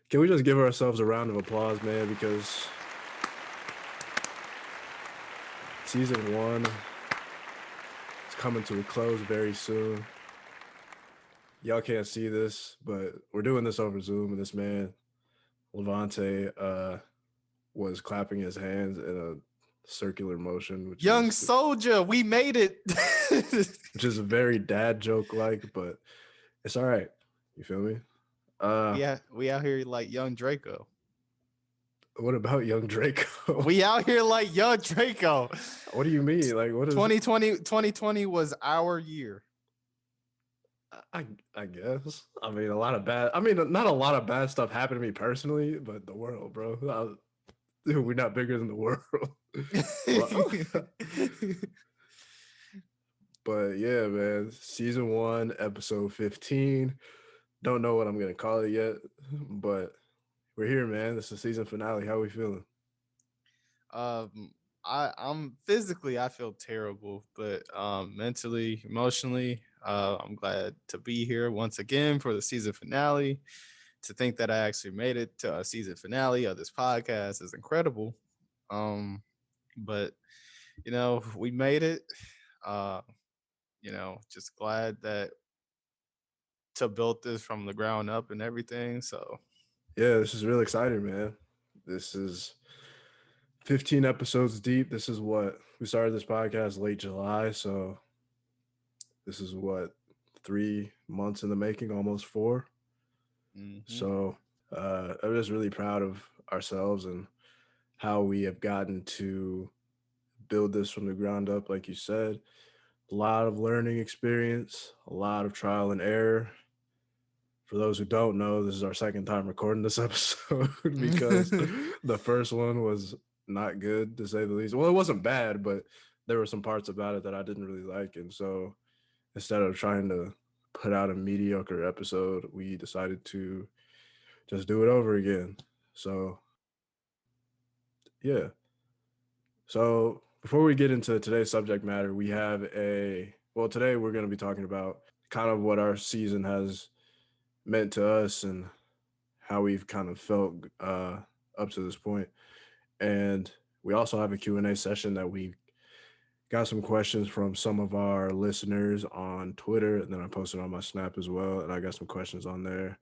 Can we just give ourselves a round of applause, man? Because season one is coming to a close very soon. Y'all can't see this, but we're doing this over Zoom, and this man, Levante, was clapping his hands in a circular motion, Young soldier, we made it. which is very dad joke like, but it's all right. You feel me? Uh, we out here like young Draco. what about young Draco? We out here like young Draco. What do you mean? Like, what is? 2020 was our year. I guess. I mean, a lot of bad. I mean, not a lot of bad stuff happened to me personally, but the world, bro. We're not bigger than the world. but, but yeah, man. Season one, episode 15. Don't know what I'm gonna call it yet, but we're here, man. This is the season finale. How we feeling? um I'm physically I feel terrible, but mentally, emotionally, I'm glad to be here once again for the season finale. To think that I actually made it to a season finale of this podcast is incredible. But we made it. Uh, just glad that to build this from the ground up and everything. So Yeah, this is real exciting, man. This is 15 episodes deep. This is what we started this podcast late July, so this is what 3 months in the making, almost four. mhm. So I'm just really proud of ourselves and how we have gotten to build this from the ground up, like you said. A lot of learning experience, a lot of trial and error. For those who don't know, this is our second time recording this episode because the first one was not good to say the least. Well, it wasn't bad, but there were some parts about it that I didn't really like. And so instead of trying to put out a mediocre episode, we decided to just do it over again. So, yeah. So, before we get into today's subject matter, we have today we're going to be talking about kind of what our season has meant to us and how we've kind of felt up to this point. And we also have a Q&A session that we got some questions from some of our listeners on Twitter, and then I posted on my Snap as well, and I got some questions on there.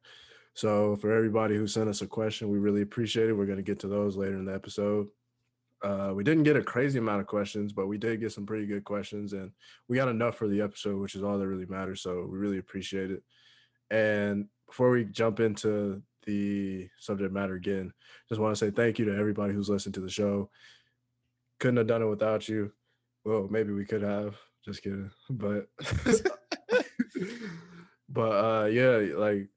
So for everybody who sent us a question, we really appreciate it. We're going to get to those later in the episode. We didn't get a crazy amount of questions, but we did get some pretty good questions, and we got enough for the episode, which is all that really matters. So we really appreciate it. And before we jump into the subject matter again, just want to say thank you to everybody who's listened to the show. Couldn't have done it without you. Well, maybe we could have. Just kidding. But yeah, like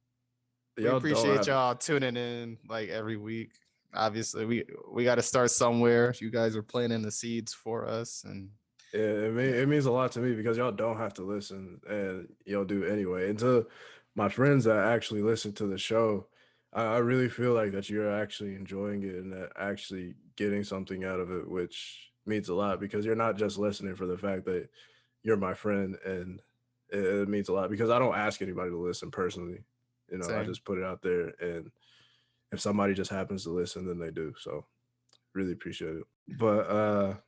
We y'all don't appreciate have y'all tuning in like every week. Obviously, we got to start somewhere. You guys are planting the seeds for us, and it means a lot to me because y'all don't have to listen and y'all do anyway. And to my friends that actually listen to the show, I really feel like that you're actually enjoying it and that actually getting something out of it, which means a lot because you're not just listening for the fact that you're my friend, and it means a lot because I don't ask anybody to listen personally. I same. just put it out there, and if somebody just happens to listen, then they do. So really appreciate it. But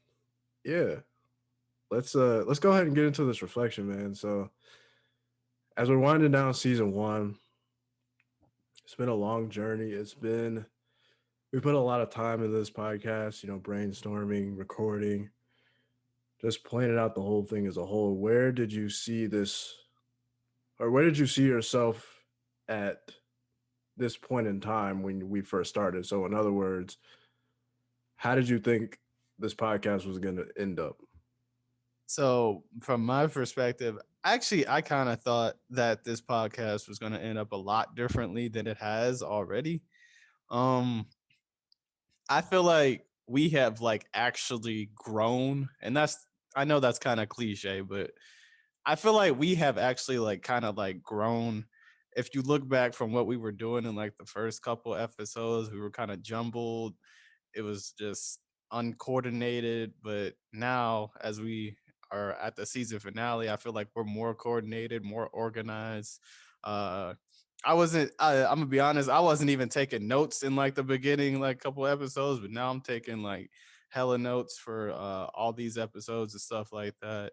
yeah, let's go ahead and get into this reflection, man. So as we're winding down season one, it's been a long journey. We put a lot of time in this podcast, brainstorming, recording, just planning out the whole thing as a whole. Where did you see this, or where did you see yourself at this point in time when we first started? So in other words, how did you think this podcast was going to end up? So, from my perspective, actually, I kind of thought that this podcast was going to end up a lot differently than it has already. Um, I feel like we have like actually grown, and I know that's kind of cliche, but I feel like we have actually like kind of like grown. If you look back from what we were doing in like the first couple episodes, we were kind of jumbled. It was just uncoordinated. But now, as we are at the season finale, I feel like we're more coordinated, more organized. Uh, I wasn't. I'm gonna be honest. I wasn't even taking notes in like the beginning, like couple episodes, but now I'm taking like hella notes for all these episodes and stuff like that.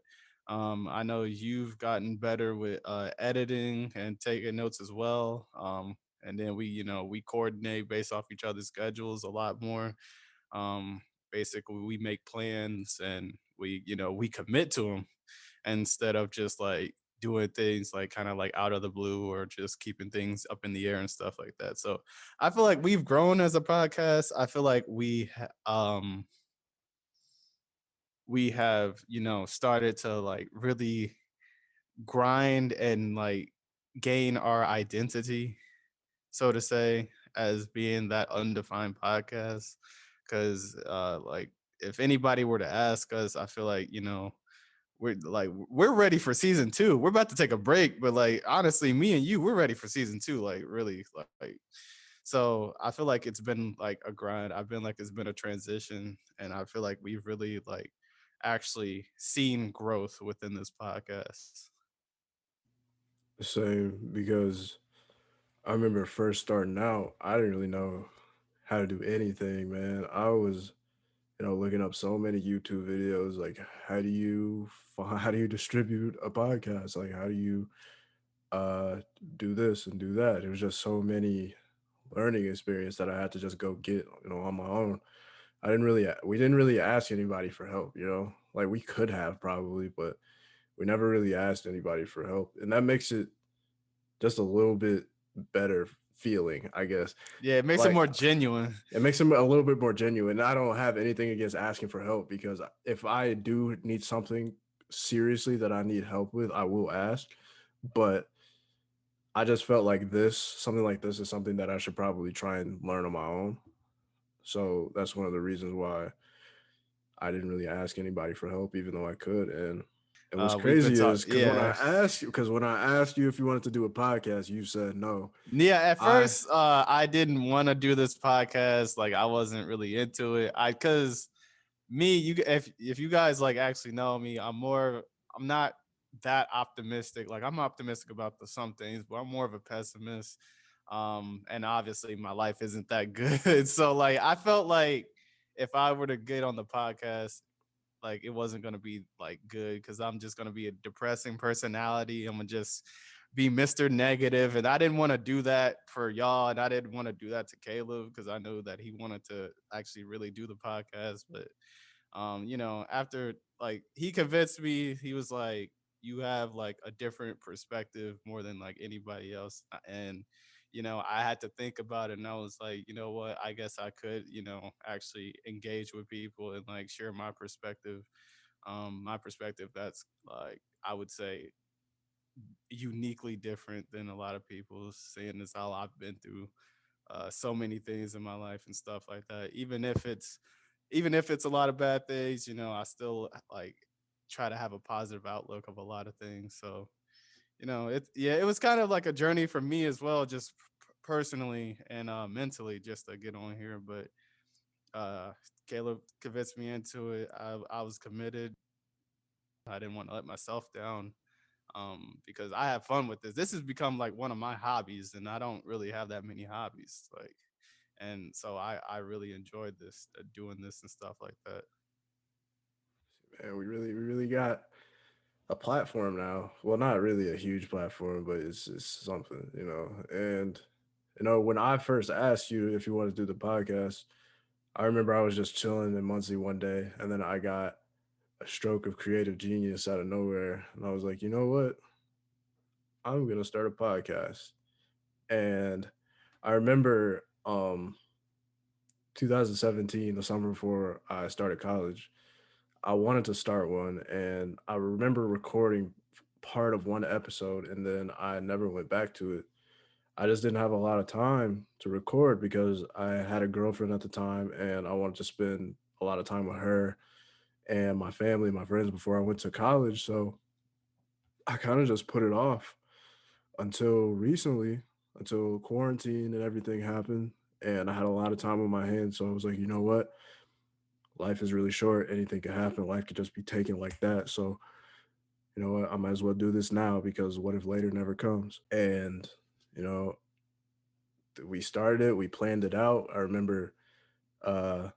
I know you've gotten better with editing and taking notes as well. And then we coordinate based off each other's schedules a lot more. Um, Basically, we make plans and we commit to them instead of just like doing things like kind of like out of the blue or just keeping things up in the air and stuff like that. So I feel like we've grown as a podcast. I feel like we have started to like really grind and like gain our identity, so to say, as being that undefined podcast. Because like if anybody were to ask us, I feel like we're ready for season two. We're about to take a break, but like honestly, me and you, we're ready for season two. Like really, like so. I feel like it's been like a grind. I've been like it's been a transition, and I feel like we've really like actually seen growth within this podcast. Same, because I remember first starting out, I didn't really know how to do anything, man. I was, looking up so many YouTube videos, like how do you how do you distribute a podcast? Like how do you uh do this and do that? It was just so many learning experience that I had to just go get, on my own. We didn't really ask anybody for help, Like we could have probably, but we never really asked anybody for help. And that makes it just a little bit better feeling, I guess. Yeah, it makes it Like more genuine. it makes them a little bit more genuine. I don't have anything against asking for help because if I do need something seriously that I need help with, I will ask. But I just felt like something like this is something that I should probably try and learn on my own. So that's one of the reasons why I didn't really ask anybody for help, even though I could. And what's We've been crazy talking. is Yeah, because when I asked you if you wanted to do a podcast, you said no. yeah. At I first, I didn't want to do this podcast. Like, I wasn't really into it. Cause me, if you guys like actually know me, I'm not that optimistic. Like, I'm optimistic about some things, but I'm more of a pessimist. And obviously, my life isn't that good. So, like, I felt like if I were to get on the podcast, like it wasn't gonna be like good because I'm just gonna be a depressing personality. I'm gonna just be Mr. Negative, and I didn't want to do that for y'all, and I didn't want to do that to Caleb because I knew that he wanted to actually really do the podcast. But after like he convinced me, he was like, "You have like a different perspective more than like anybody else," and I had to think about it, and I was like, you know what, I guess I could, actually engage with people and like share my perspective that's like I would say uniquely different than a lot of people, seeing as how I've been through so many things in my life and stuff like that. Even if it's a lot of bad things, I still like try to have a positive outlook of a lot of things. So it was kind of like a journey for me as well, just personally and mentally, just to get on here. But uh, Caleb convinced me into it. I was committed. I didn't want to let myself down because I have fun with this. This has become like one of my hobbies, and I don't really have that many hobbies. Like, and so I really enjoyed this, doing this and stuff like that. Man, we really got a platform now. Well, not really a huge platform, but it's something, And when I first asked you if you wanted to do the podcast, I remember I was just chilling in Muncie one day, and then I got a stroke of creative genius out of nowhere, and I was like, you know what? I'm gonna start a podcast. And I remember 2017, the summer before I started college, I wanted to start one, and I remember recording part of one episode, and then I never went back to it. I just didn't have a lot of time to record because I had a girlfriend at the time, and I wanted to spend a lot of time with her and my family, my friends before I went to college. So I kind of just put it off until recently, until quarantine and everything happened. And I had a lot of time on my hands. So I was like, you know what? Life is really short. Anything can happen. Life could just be taken like that. So, you know what? I might as well do this now because what if later never comes? And You know, we started it, we planned it out. I remember uh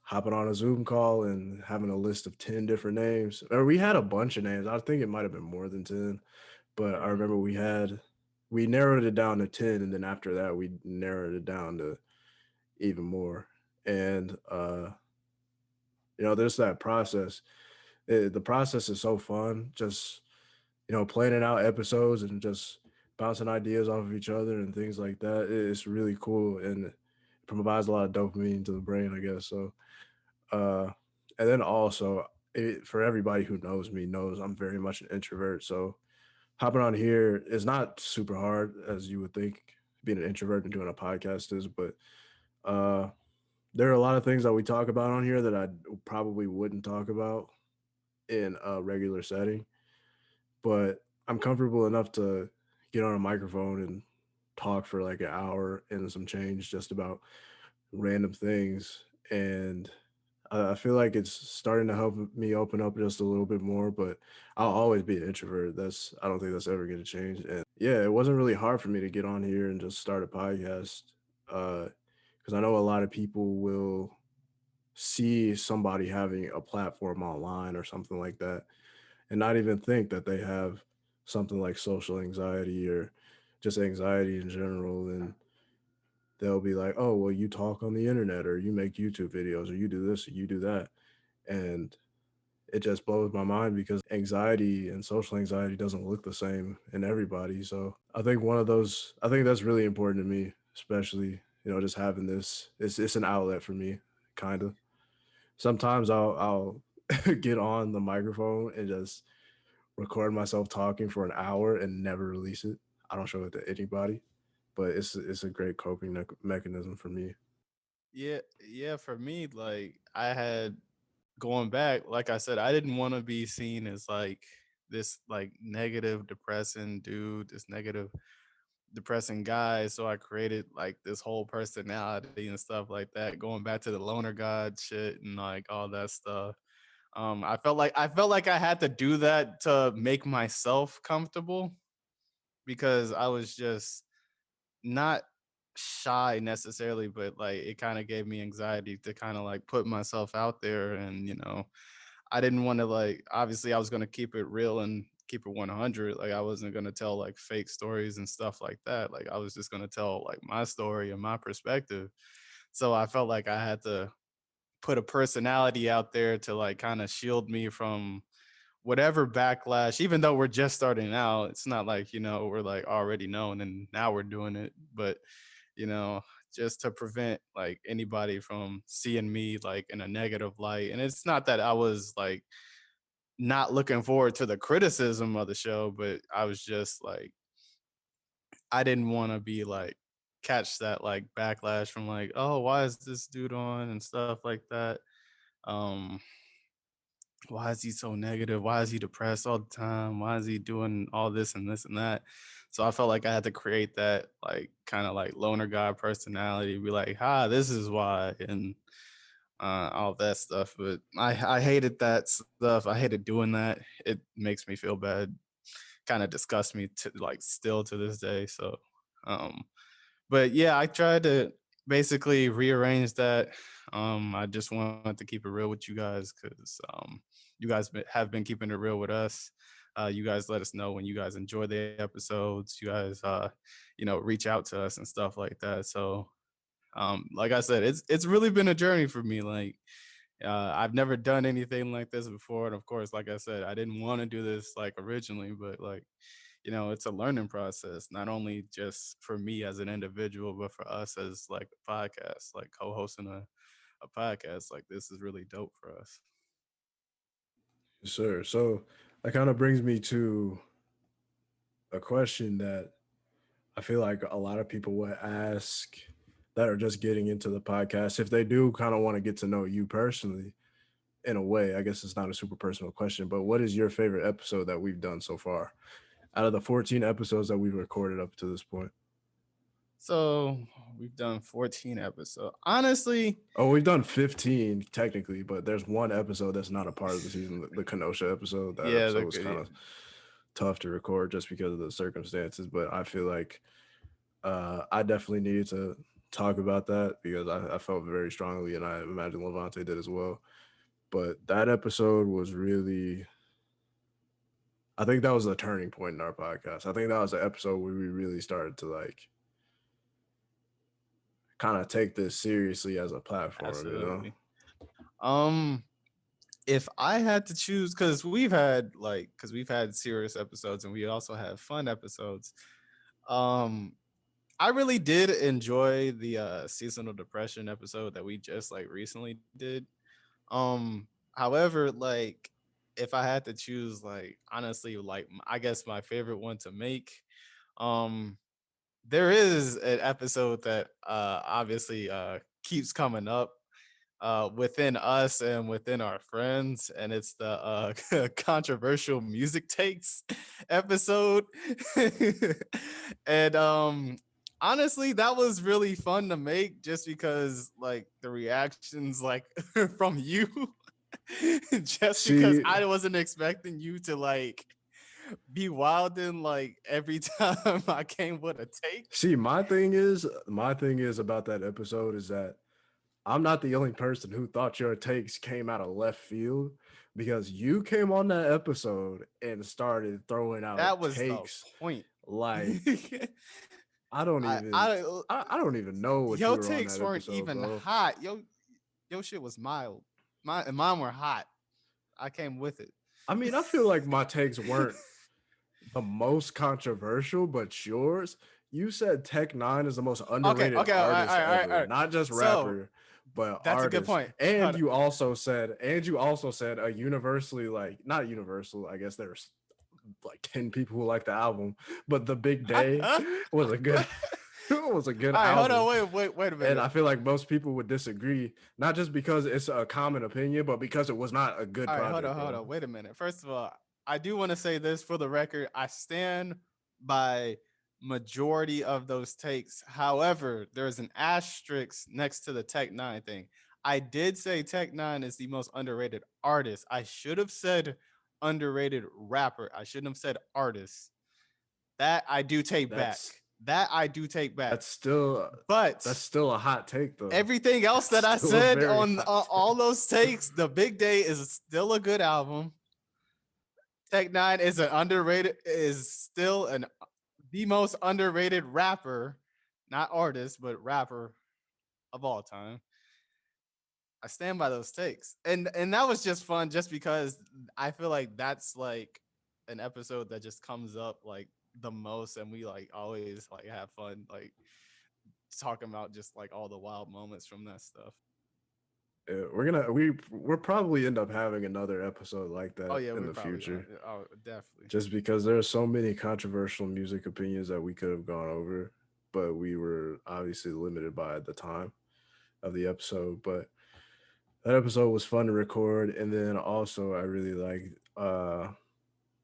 hopping on a Zoom call and having a list of 10 different names. Or we had a bunch of names. I think it might have been more than 10, but I remember we narrowed it down to 10, and then after that we narrowed it down to even more. And there's that process. The process is so fun. Just planning out episodes and just bouncing ideas off of each other and things like that. It's really cool and it provides a lot of dopamine to the brain, I guess. So, uh, and then also, for everybody who knows me, knows I'm very much an introvert. So, hopping on here is not super hard as you would think being an introvert and doing a podcast is, but uh, there are a lot of things that we talk about on here that I probably wouldn't talk about in a regular setting, but I'm comfortable enough to get on a microphone and talk for like an hour and some change just about random things. And I feel like it's starting to help me open up just a little bit more, but I'll always be an introvert. I don't think that's ever going to change. And yeah, it wasn't really hard for me to get on here and just start a podcast. Because I know a lot of people will see somebody having a platform online or something like that and not even think that they have something like social anxiety or just anxiety in general. And they'll be like, oh, well, you talk on the internet or you make YouTube videos or you do this or you do that. And it just blows my mind because anxiety and social anxiety doesn't look the same in everybody. So I think that's really important to me, especially, just having this. It's an outlet for me, kind of. Sometimes I'll get on the microphone and just record myself talking for an hour and never release it. I don't show it to anybody, but it's a great coping mechanism for me. Yeah, yeah. For me, like I had going back, like I said, I didn't want to be seen as like this like negative, depressing dude, this negative, depressing guy. So I created like this whole personality and stuff like that. Going back to the loner god shit and like all that stuff. I felt like I had to do that to make myself comfortable because I was just not shy necessarily, but like it kind of gave me anxiety to kind of like put myself out there. And I didn't want to, like, obviously I was going to keep it real and keep it 100. Like I wasn't going to tell like fake stories and stuff like that. Like I was just going to tell like my story and my perspective. So I felt like I had to put a personality out there to like kind of shield me from whatever backlash. Even though we're just starting out, it's not like we're like already known and now we're doing it. But you know just to prevent like anybody from seeing me like in a negative light. And it's not that I was like not looking forward to the criticism of the show, but I was just like, I didn't want to be like catch that like backlash from like, oh, why is this dude on and stuff like that. um why is he so negative? Why is he depressed all the time? Why is he doing all this and this and that? So I felt like I had to create that like kind of like loner guy personality, be like, "Hi, this is why," and all that stuff. But I hated that stuff. I hated doing that. It makes me feel bad. Kind of disgusts me to like still to this day. So, um, but yeah, I tried to basically rearrange that. I just wanted to keep it real with you guys because you guys have been keeping it real with us. You guys let us know when you guys enjoy the episodes. You guys, reach out to us and stuff like that. So, like I said, it's really been a journey for me. Like, I've never done anything like this before, and of course, like I said, I didn't want to do this like originally, but like it's a learning process, not only just for me as an individual, but for us as like a podcast, like co-hosting a podcast. Like this is really dope for us. Yes, sir. So that kind of brings me to a question that I feel like a lot of people would ask that are just getting into the podcast if they do kind of want to get to know you personally in a way. I guess it's not a super personal question, but what is your favorite episode that we've done so far out of the 14 episodes that we've recorded up to this point? So we've done 14 episodes. Honestly, Oh, we've done 15 technically, but there's one episode that's not a part of the season, the Kenosha episode. That yeah, episode was kind of tough to record just because of the circumstances, but I feel like I definitely needed to talk about that because I felt very strongly, and I imagine Levante did as well. But that episode was really, I think that was a turning point in our podcast. I think that was the episode where we really started to like kind of take this seriously as a platform, you know? Absolutely. Um, if I had to choose, because we've had serious episodes and we also have fun episodes. Um, I really did enjoy the seasonal depression episode that we just like recently did. However, like if I had to choose, like honestly, like I guess my favorite one to make, um, there is an episode that obviously keeps coming up within us and within our friends, and it's the controversial music takes episode. And honestly, that was really fun to make just because like the reactions like from you, just because See, I wasn't expecting you to like be wilding like every time I came with a take. my thing is about that episode is that I'm not the only person who thought your takes came out of left field because you came on that episode and started throwing That out was the takes point. like I don't I even I I don't even know what you Your were on takes that weren't episode, even bro. hot. Your shit was mild. Mine were hot. I came with it. I mean, I feel like my takes weren't the most controversial, but yours, you said Tech Nine is the most Okay, underrated okay, all right, all artist right, all right, all ever, right. not just So rapper, but that's a good artist. point. And you also said a universally like not universal. I guess there's like 10 people who like the album, but The Big Day All was a good was a good right, hold on, album. wait a And minute. I feel like most people would disagree, not just because it's a common opinion, but because it was not a good All right, project, hold bro. on, wait a minute. First of all, I do want to say this for the record. I stand by majority of those takes. However, there's an asterisk next to the Tech Nine thing. I did say Tech Nine is the most underrated artist. I should have said underrated rapper. I shouldn't have said artist. That I do take back. That's That I do take back. that's still that's But still a hot take though. everything else That's that I still a said very on hot all take. those takes, The Big Day is still a good album. Tech Nine is an underrated, is still an the most underrated rapper, not artist, but rapper of all time. I stand by those takes, and that was just fun, just because I feel like that's like an episode that just comes up like the most, and we like always like have fun like talking about just like all the wild moments from that stuff. Yeah, we're probably end up having another episode like Oh that yeah, in we're the probably gonna. future, Oh, definitely. just because there's so many controversial music opinions that we could have gone over, but we were obviously limited by the time of the episode. But that episode was fun to record, and then also I really liked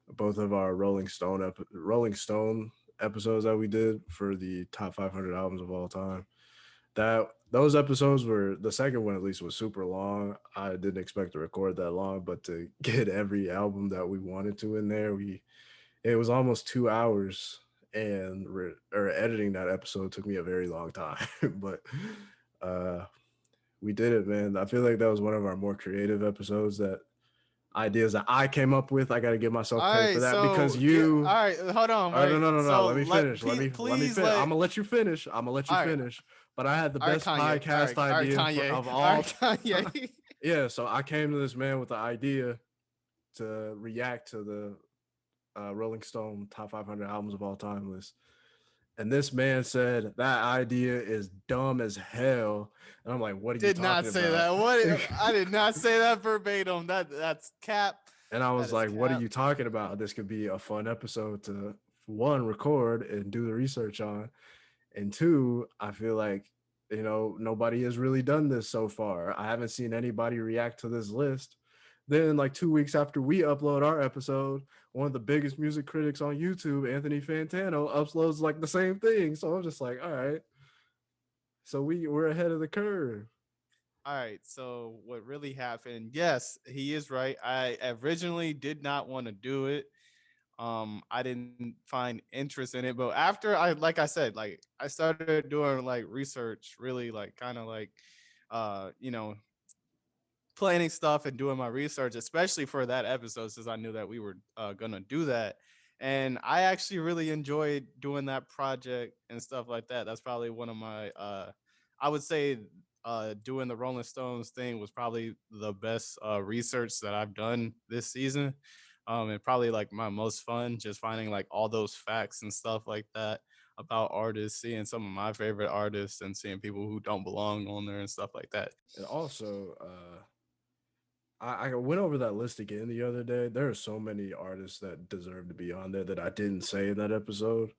both of our Rolling Stone episodes that we did for the top 500 albums of all time. That those episodes were the second one at least was super long. I didn't expect to record that long, but to get every album that we wanted to in there, we it was almost 2 hours, and or editing that episode took me a very long time. But uh we did it, man. I feel like that was one of our more creative episodes. That ideas that I came up with, I got to give myself All credit for right, that because so get all you. right. Hold on, All right, no, wait. no, no, no. So Let me finish. Let me please finish. I'm let. gonna let you finish. I'm gonna let you All right, finish. But I had the all right, best Kanye. podcast All right, idea Kanye. of All all right, time. Kanye. Yeah, so I came to this man with the idea to react to the Rolling Stone top 500 albums of all time list. And this man said that idea is dumb as hell. And I'm like, what are you Did not talking say about? that. What? I did not say that verbatim. That's cap. And I That was is like, what are cap. you talking about? This could be a fun episode to one, record and do the research on. And two, I feel like, nobody has really done this so far. I haven't seen anybody react to this list. Then, like 2 weeks after we upload our episode, one of the biggest music critics on YouTube, Anthony Fantano, uploads like the same thing. So I'm just like, all right, so we're ahead of the curve. All right. So what really happened? Yes, he is right. I originally did not want to do it. I didn't find interest in it. But after like I said, like I started doing like research, really like kind of like you know, planning stuff and doing my research, especially for that episode, since I knew that we were gonna do that. And I actually really enjoyed doing that project and stuff like that. That's probably one of my I would say doing the Rolling Stones thing was probably the best research that I've done this season. And probably like my most fun, just finding like all those facts and stuff like that about artists, seeing some of my favorite artists and seeing people who don't belong on there and stuff like that. And also, I went over that list again the other day. There are so many artists that deserve to be on there that I didn't say in that episode,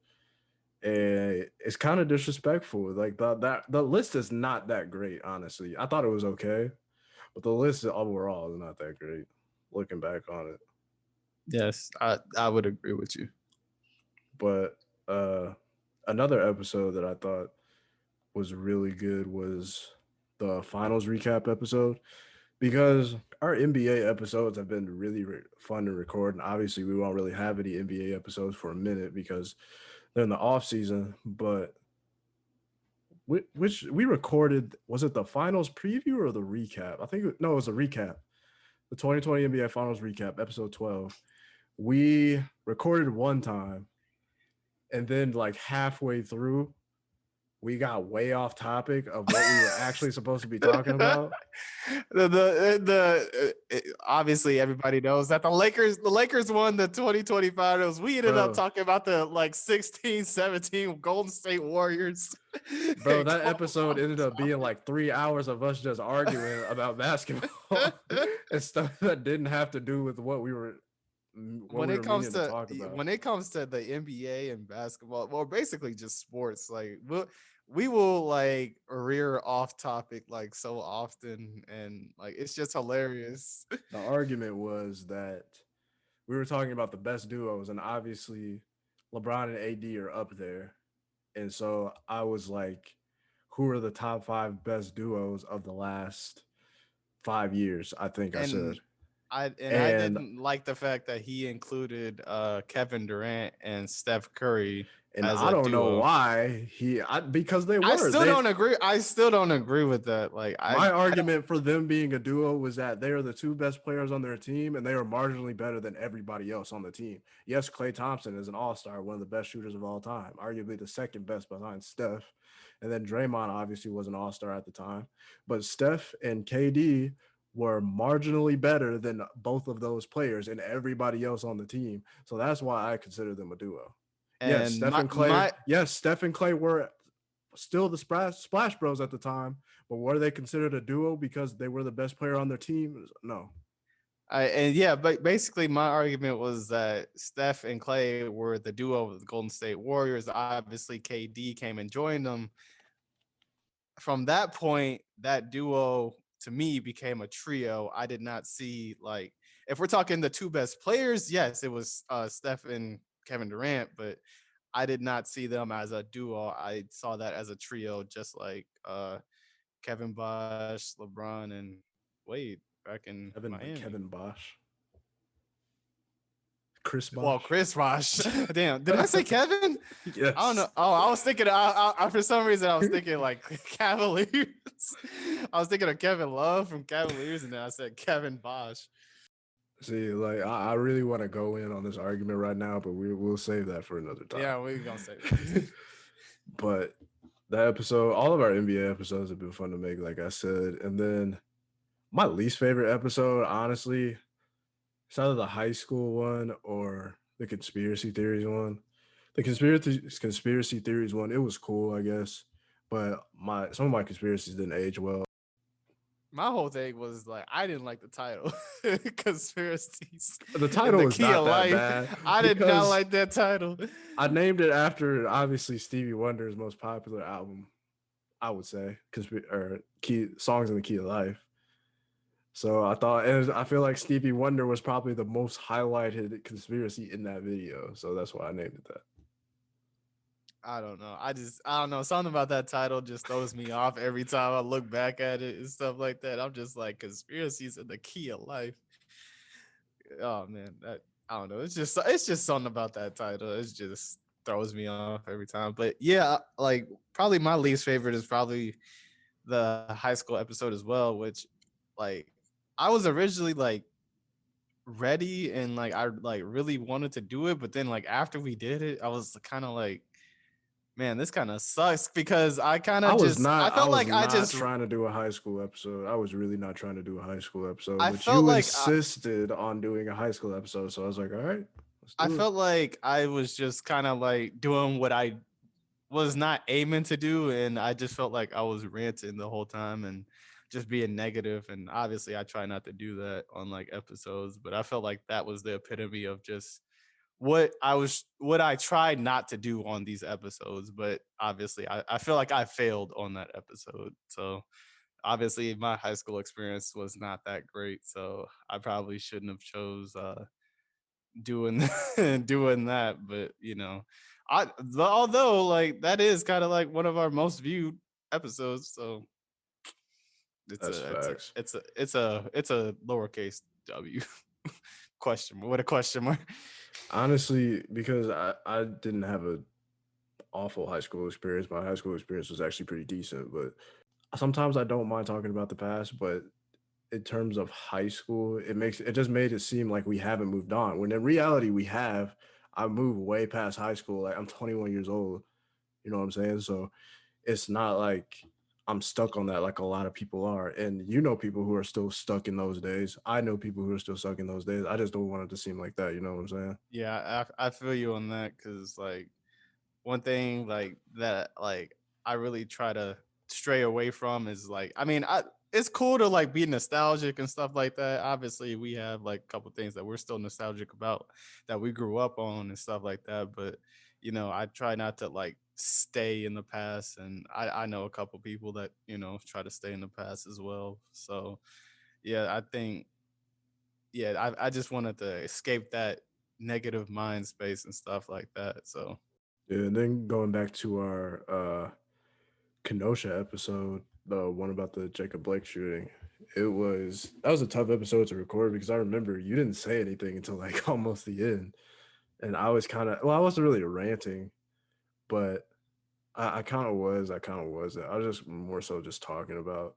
and it's kind of disrespectful. Like the list is not that great, honestly. I thought it was okay, but the list overall is not that great. Looking back on it, Yes, I would agree with you. but uh, another episode that I thought was really good was the finals recap episode because our NBA episodes have been really fun to record, and obviously we won't really have any NBA episodes for a minute because they're in the off season. But which we recorded, was it the finals preview or the recap? I think no, it was a recap. The 2020 NBA Finals recap, episode 12. We recorded one time, and then like halfway through, we got way off topic of what we were actually supposed to be talking about. Obviously everybody knows that the Lakers won the 2020 finals. We ended up Bro, talking about the like 16-17 Golden State Warriors. Bro, that episode ended up being like 3 hours of us just arguing about basketball and stuff that didn't have to do with what when we it were comes meaning to to talk about. the NBA and basketball, well, basically just sports, like we will like rear off topic like so often, and like it's just hilarious. The argument was that we were talking about the best duos, and obviously LeBron and AD are up there. And so I was like, who are the top five best duos of the last 5 years? I think I said. and I And didn't like the fact that he included Kevin Durant and Steph Curry and as I a don't know duo. why because they were. I still don't agree with that. Like My I don't. argument for them being a duo was that they are the two best players on their team and they are marginally better than everybody else on the team. Yes, Klay Thompson is an all-star, one of the best shooters of all time, arguably the second best behind Steph. And then Draymond obviously was an all-star at the time. But Steph and KD were marginally better than both of those players and everybody else on the team. So that's why I consider them a duo. Yes, And Steph and Clay. Yes, Steph and Clay were still the Splash Bros at the time, but were they considered a duo because they were the best player on their team? No. and yeah, but basically my argument was that Steph and Clay were the duo of the Golden State Warriors. Obviously, KD came and joined them. From that point, that duo to me became a trio. I did not see, like, if we're talking the two best players, yes, it was Steph and Kevin Durant, but I did not see them as a duo. I saw that as a trio, just like Kevin Bosh, LeBron, and Wade back in Miami. Kevin Bosch, Chris Well, Bosch. Chris Bosh. Damn, did I say Kevin? I don't know. Yes. Oh, I was thinking. For some reason, I was thinking like Cavaliers. I was thinking of Kevin Love from Cavaliers, and then I said Kevin Bosh. See, like I really want to go in on this argument right now, but we'll save that for another time. Yeah, we gonna say that. But that episode, all of our NBA episodes have been fun to make, like I said. And then my least favorite episode, honestly, it's either the high school one or the conspiracy theories one. The conspiracy theories one, it was cool, I guess, but my some of my conspiracies didn't age well. My whole thing was like I didn't like the title, conspiracies The and title the is key not of that life. bad I did not because like that title. I named it after obviously Stevie Wonder's most popular album, I would say, or key songs in the key of life. So I thought, and I feel like Stevie Wonder was probably the most highlighted conspiracy in that video, so that's why I named it that. I don't know. I don't know. Something about that title just throws me off every time I look back at it and stuff like that. I'm just like conspiracies and the key of life. Oh man, that. I don't know. It's just something about that title. It just throws me off every time. But yeah, like probably my least favorite is probably the high school episode as well, which like I was originally like ready and like I like really wanted to do it, but then like after we did it, I was kind of like, man, this kind of sucks because I I felt was like not trying to do a high school episode. I was really not trying to do a high school episode, I but felt you like insisted on doing a high school episode, so I was like, all right, let's I do it. felt like I was just kind of like doing what I was not aiming to do, and I just felt like I was ranting the whole time and just being negative. And obviously, I try not to do that on like episodes, but I felt like that was the epitome of just what I tried not to do on these episodes. But obviously, I feel like I failed on that episode. So obviously, my high school experience was not that great. So I probably shouldn't have chose doing doing that. But although like that is kind of like one of our most viewed episodes, so That's facts. it's a lowercase w. Question mark, what a question mark. Honestly, because I didn't have a awful high school experience. My high school experience was actually pretty decent, but sometimes I don't mind talking about the past, but in terms of high school, it just made it seem like we haven't moved on. When in reality we have. I moved way past high school. Like I'm 21 years old. You know what I'm saying? So it's not like I'm stuck on that like a lot of people are. And you know people who are still stuck in those days. I know people who are still stuck in those days. I just don't want it to seem like that. You know what I'm saying? Yeah, I feel you on that because like one thing like that like I really try to stray away from is like I mean I it's cool to like be nostalgic and stuff like that. Obviously, we have like a couple things that we're still nostalgic about that we grew up on and stuff like that. But I try not to like stay in the past, and I know a couple people that try to stay in the past as well. So yeah, I think I just wanted to escape that negative mind space and stuff like that. So Yeah, and then going back to our Kenosha episode, the one about the Jacob Blake shooting, that was a tough episode to record because I remember you didn't say anything until like almost the end, and I was kind of I wasn't really ranting, but I kind of was, I was just more so just talking about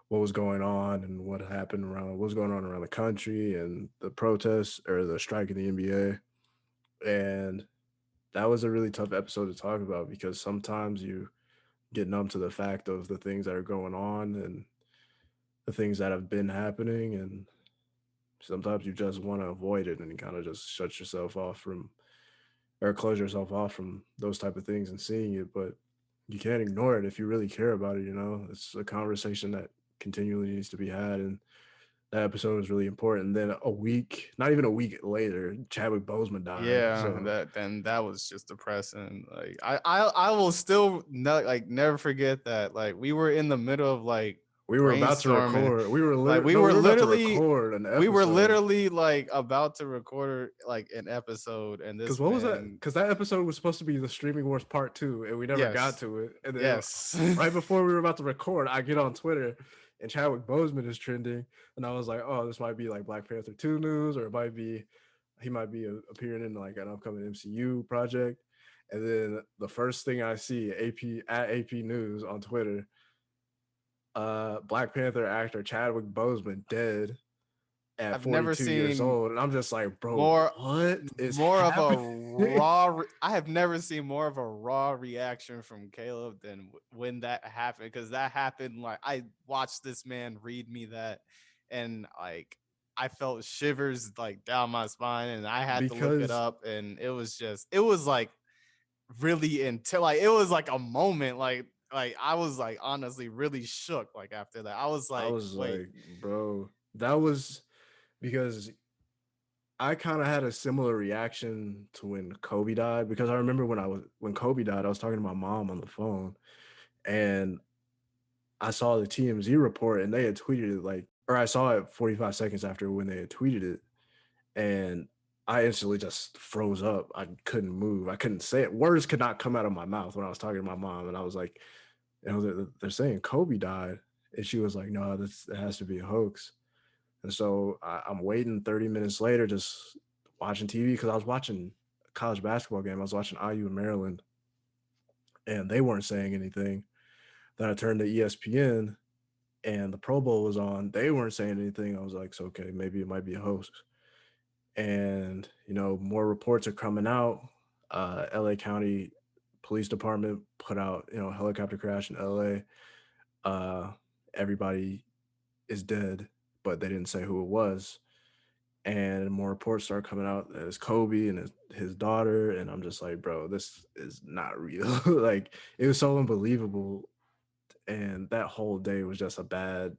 what was going on and what was going on around the country and the protests or the strike in the NBA, and that was a really tough episode to talk about because sometimes you get numb to the fact of the things that are going on and the things that have been happening, and sometimes you just want to avoid it and kind of just shut yourself off from or close yourself off from those type of things and seeing it, but you can't ignore it if you really care about it. It's a conversation that continually needs to be had, and that episode was really important. Then not even a week later, Chadwick Boseman died. yeah, So that was just depressing. Like I will still not like never forget that. Like we were in the middle of like we were about to brainstorming. record. Like We were about to record an we were episode. literally like about to record like an episode, and Because this what was that? man, Because that episode was supposed to be the Streaming Wars Part Two, and we never got yes, to it. And then yes. right before we were about to record, I get on Twitter, and Chadwick Boseman is trending, and I was like, "Oh, this might be like Black Panther 2 news, or he might be appearing in like an upcoming MCU project." And then the first thing I see, AP News on Twitter, Black Panther actor Chadwick Boseman dead at I've never 42 years seen old, and I'm just like, bro, more what is more of a happening? I have never seen more of a raw reaction from Caleb than when that happened, because that happened like I watched this man read me that, and like I felt shivers like down my spine, and I had to look it Because up, and it was like really until like it was like a moment like I was like honestly really shook like after that. I was I like, was wait, like, bro, that was because I kind of had a similar reaction to when Kobe died because I remember when Kobe died, I was talking to my mom on the phone and I saw the TMZ report and they had tweeted it or I saw it 45 seconds after when they had tweeted it, and I instantly just froze up. I couldn't move. I couldn't say it. Words could not come out of my mouth when I was talking to my mom, and I was like, they're saying Kobe died, and she was like, no, it has to be a hoax. And so I'm waiting 30 minutes later, just watching TV because I was watching a college basketball game. I was watching IU in Maryland, and they weren't saying anything. Then I turned to ESPN, and the Pro Bowl was on. They weren't saying anything. I was like, so, okay, maybe it might be a hoax. And more reports are coming out. LA County Police Department put out helicopter crash in LA. Everybody is dead, but they didn't say who it was. And more reports start coming out that it's Kobe and his daughter, and I'm just like, bro, this is not real. Like, it was so unbelievable, and that whole day was just a bad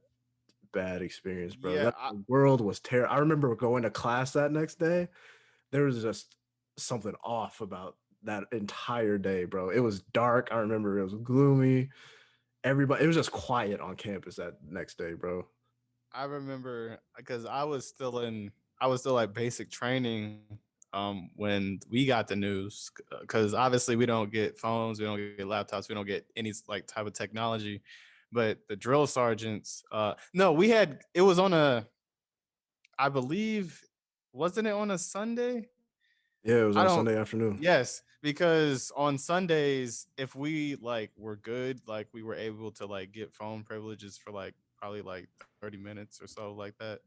experience, bro. Yeah, That world was terrible. I remember going to class that next day. There was just something off about that entire day, bro. It was dark. I remember it was gloomy. Everybody, it was just quiet on campus that next day, bro. I remember because I was still like basic training when we got the news because obviously we don't get phones, we don't get laptops, we don't get any like type of technology. But the drill sergeants, no, we had it was on a, I believe, wasn't it on a Sunday? Yeah, it was I on don't. Sunday afternoon. Yes, because on Sundays, if we like were good, like we were able to like get phone privileges for like probably like 30 minutes or so like that.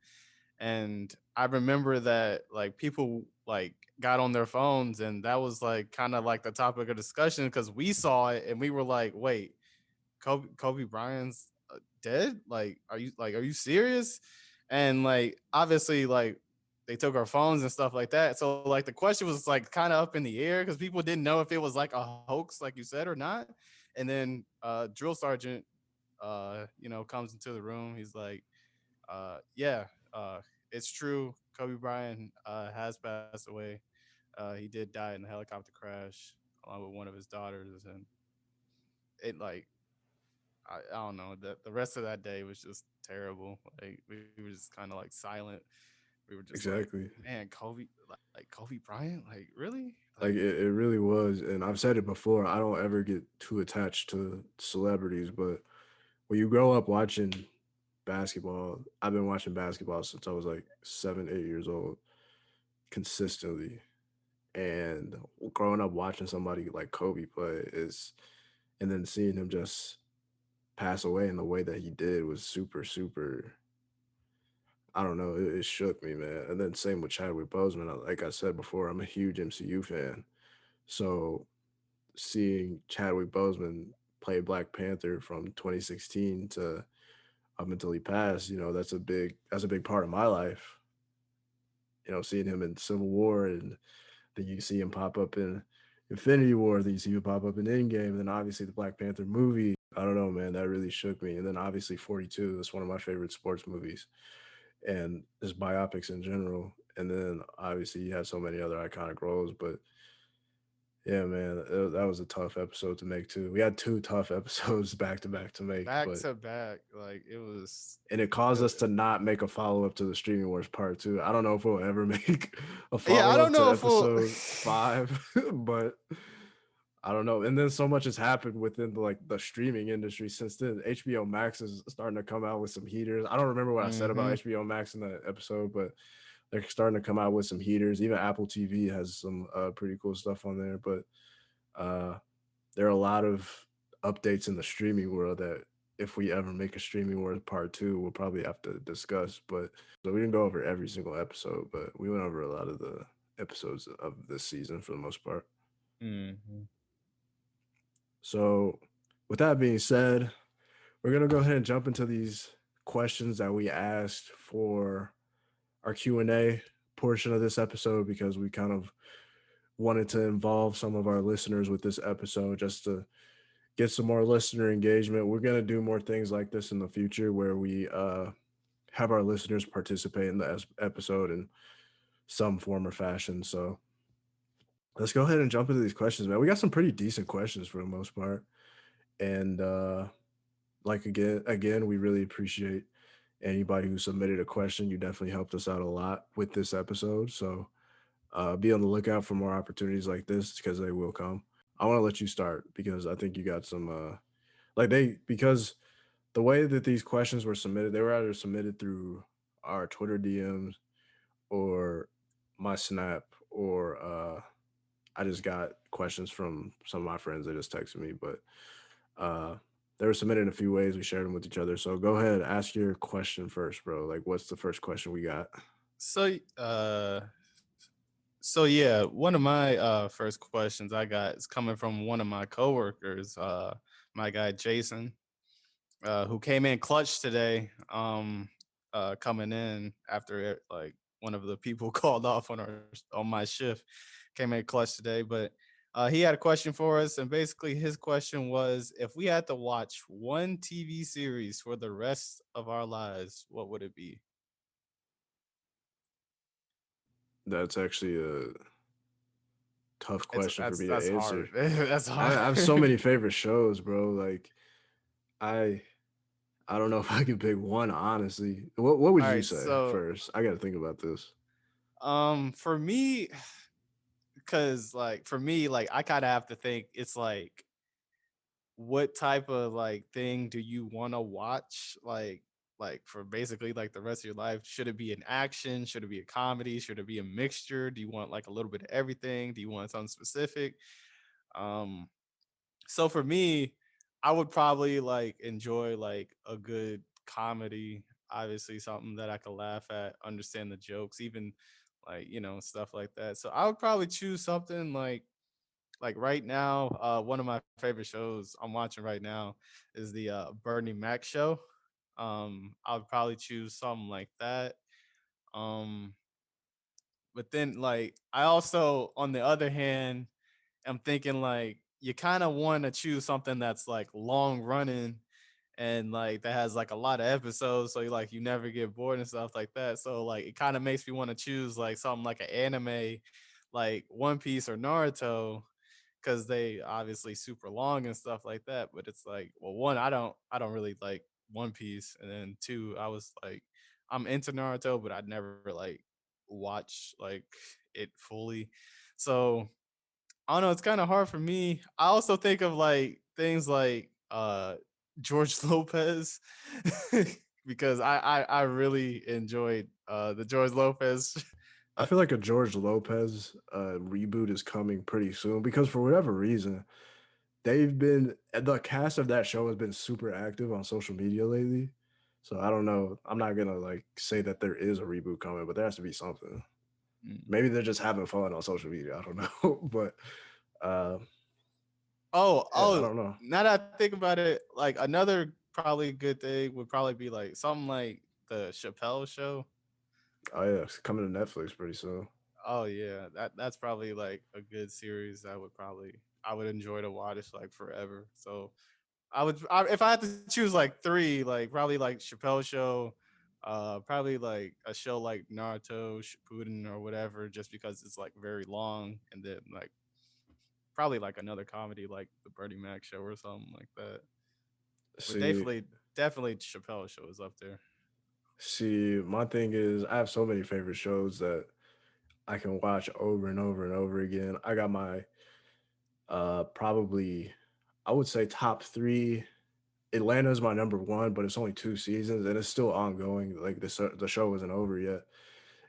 And I remember that like people like got on their phones, and that was like kind of like the topic of discussion because we saw it and we were like, wait, Kobe Bryant's dead? Like, are you serious? And like, obviously, like they took our phones and stuff like that. So like the question was like kind of up in the air because people didn't know if it was like a hoax, like you said, or not. And then drill sergeant, comes into the room. He's like, yeah, it's true. Kobe Bryant has passed away. He did die in a helicopter crash along with one of his daughters, and it like I don't know. The rest of that day was just terrible. Like we were just kind of like silent. We were just like, Exactly. man, Kobe, like Kobe Bryant, like really, Like, like it really was. And I've said it before, I don't ever get too attached to celebrities, but when you grow up watching basketball, I've been watching basketball since I was like 7, 8 years old consistently. And growing up watching somebody like Kobe play is, and then seeing him just pass away in the way that he did was super, super. I don't know. It shook me, man. And then same with Chadwick Boseman. Like I said before, I'm a huge MCU fan. So seeing Chadwick Boseman play Black Panther from 2016 to up until he passed, that's a big part of my life. Seeing him in Civil War, and then you see him pop up in Infinity War, then you see him pop up in Endgame, and then obviously the Black Panther movie. I don't know, man, that really shook me. And then obviously 42 is one of my favorite sports movies and just biopics in general. And then obviously you have so many other iconic roles, but yeah, man, that was a tough episode to make too. We had two tough episodes back to back to make, back but to back, like it was. and it caused us It, to not make a follow up to the Streaming Wars Part Two. I don't know if we'll ever make a yeah, I follow up don't to know if we'll. episode five, but I don't know. And then so much has happened within the streaming industry since then. HBO Max is starting to come out with some heaters. I don't remember what I said about Hmm. HBO Max in that episode, but they're starting to come out with some heaters. Even Apple TV has some pretty cool stuff on there. But uh, there are a lot of updates in the streaming world that if we ever make a streaming world part two, we'll probably have to discuss. But so we didn't go over every single episode, but we went over a lot of the episodes of this season for the most part. Hmm. So with that being said, we're gonna go ahead and jump into these questions that we asked for our Q&A portion of this episode because we kind of wanted to involve some of our listeners with this episode just to get some more listener engagement. We're going to do more things like this in the future where we have our listeners participate in the episode in some form or fashion. So let's go ahead and jump into these questions, man. We got some pretty decent questions for the most part. And like again, we really appreciate anybody who submitted a question. You definitely helped us out a lot with this episode. So be on the lookout for more opportunities like this because they will come. I want to let you start because I think you got some because the way that these questions were submitted, they were either submitted through our Twitter DMs or my snap or I just got questions from some of my friends that just texted me, but uh they were submitted in a few ways. We shared them with each other. So go ahead, ask your question first, bro. Like, what's the first question we got? So, so yeah, one of my first questions I got is coming from one of my coworkers, my guy Jason, who came in clutch today. Coming in after like one of the people called off on my shift, came in clutch today. But he had a question for us, and basically his question was, if we had to watch one TV series for the rest of our lives, what would it be? That's actually a tough It's question for that's me to that's answer. hard. That's I have so hard. many favorite shows, bro. Like I I don't know if I could pick one, honestly. What would All you right, say so first? I gotta think about this. for me, because like for me, like I kind of have to think. It's like, what type of like thing do you want to watch? Like for basically like the rest of your life, should it be an action? Should it be a comedy? Should it be a mixture? Do you want like a little bit of everything? Do you want something specific? Um, so for me, I would probably like enjoy like a good comedy, obviously something that I could laugh at, understand the jokes, even like, stuff like that. So I would probably choose something like right now, one of my favorite shows I'm watching right now is the Bernie Mac show. I would probably choose something like that. Um, but then like I also, on the other hand, I'm thinking like you kind of want to choose something that's like long running and like that has like a lot of episodes, so you never get bored and stuff like that. So like it kind of makes me want to choose like something like an anime, like One Piece or Naruto, because they obviously super long and stuff like that. But it's like, well, one, I don't really like One Piece, and then two, I was like, I'm into Naruto, but I'd never like watch like it fully. So I don't know, it's kind of hard for me. I also think of like things like George Lopez because I really enjoyed the George Lopez. I feel like a George Lopez reboot is coming pretty soon because for whatever reason, the cast of that show has been super active on social media lately. So I don't know. I'm not gonna like say that there is a reboot coming, but there has to be something. Mm. Maybe they're just having fun on social media. I don't know. But uh Oh, yeah, I oh, don't know. now that I think about it, like another probably good thing would probably be like something like the Chappelle show. Oh yeah, it's coming to Netflix pretty soon. Oh yeah, that's probably like a good series that I would enjoy to watch like forever. So if I had to choose like three, like probably like Chappelle show, probably like a show like Naruto Shippuden or whatever, just because it's like very long, and then like probably like another comedy like the Bernie Mac show or something like that. But See, definitely Chappelle show is up there. my thing is I have so many favorite shows that I can watch over and over and over again. I got my probably I would say top three. Atlanta is my number one, but it's only 2 seasons and it's still ongoing. Like the show isn't over yet.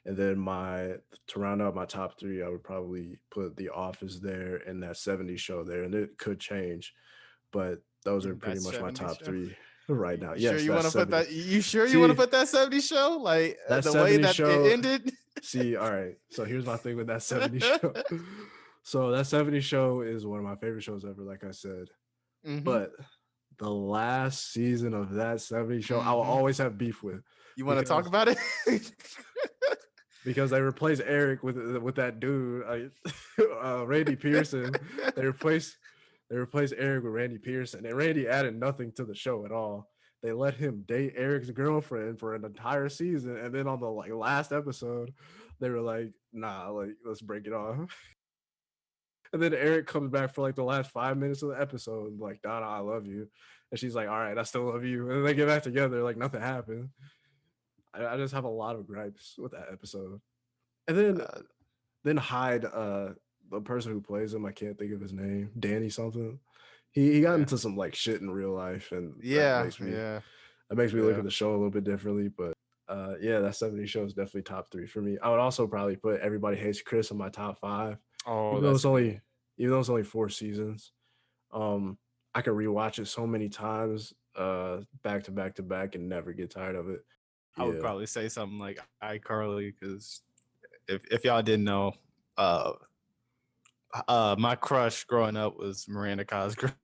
And then my to round out my top three, I would probably put The Office there and that 70s show there. And it could change, but those are pretty That much my 70s top show. three right now. You sure Yes, you want that's to put 70. that? You sure you want to See, put that 70s show? Like that the way 70s that it show. ended? See, all right. So here's my thing with that 70s show. So that 70s show is one of my favorite shows ever, like I said. Mm-hmm. But the last season of that 70s show, I will Mm-hmm. always have beef with You want to talk because about it? they replaced Eric with that dude, Randy Pearson. They replaced they replaced Eric with Randy Pearson, and Randy added nothing to the show at all. They let him date Eric's girlfriend for an entire season, and then on the like last episode, they were like, "Nah, like let's break it off." And then Eric comes back for like the last 5 minutes of the episode, and like, "Donna, I love you," and she's like, "All right, I still love you," and then they get back together like nothing happened. I just have a lot of gripes with that episode, and uh, then Hyde, the person who plays him, I can't think of his name, Danny something. He got yeah. into some like shit in real life, and Yeah. Yeah. that makes me look Yeah. at the show a little bit differently. But Yeah, that 70 show is definitely top three for me. I would also probably put Everybody Hates Chris on my top five, Oh, even though that's it's cool. only even though it's only four seasons. Um, I could rewatch it so many times, back to back to back, and never get tired of it. I would Yeah, probably say something like iCarly because if y'all didn't know, uh, my crush growing up was Miranda Cosgrove.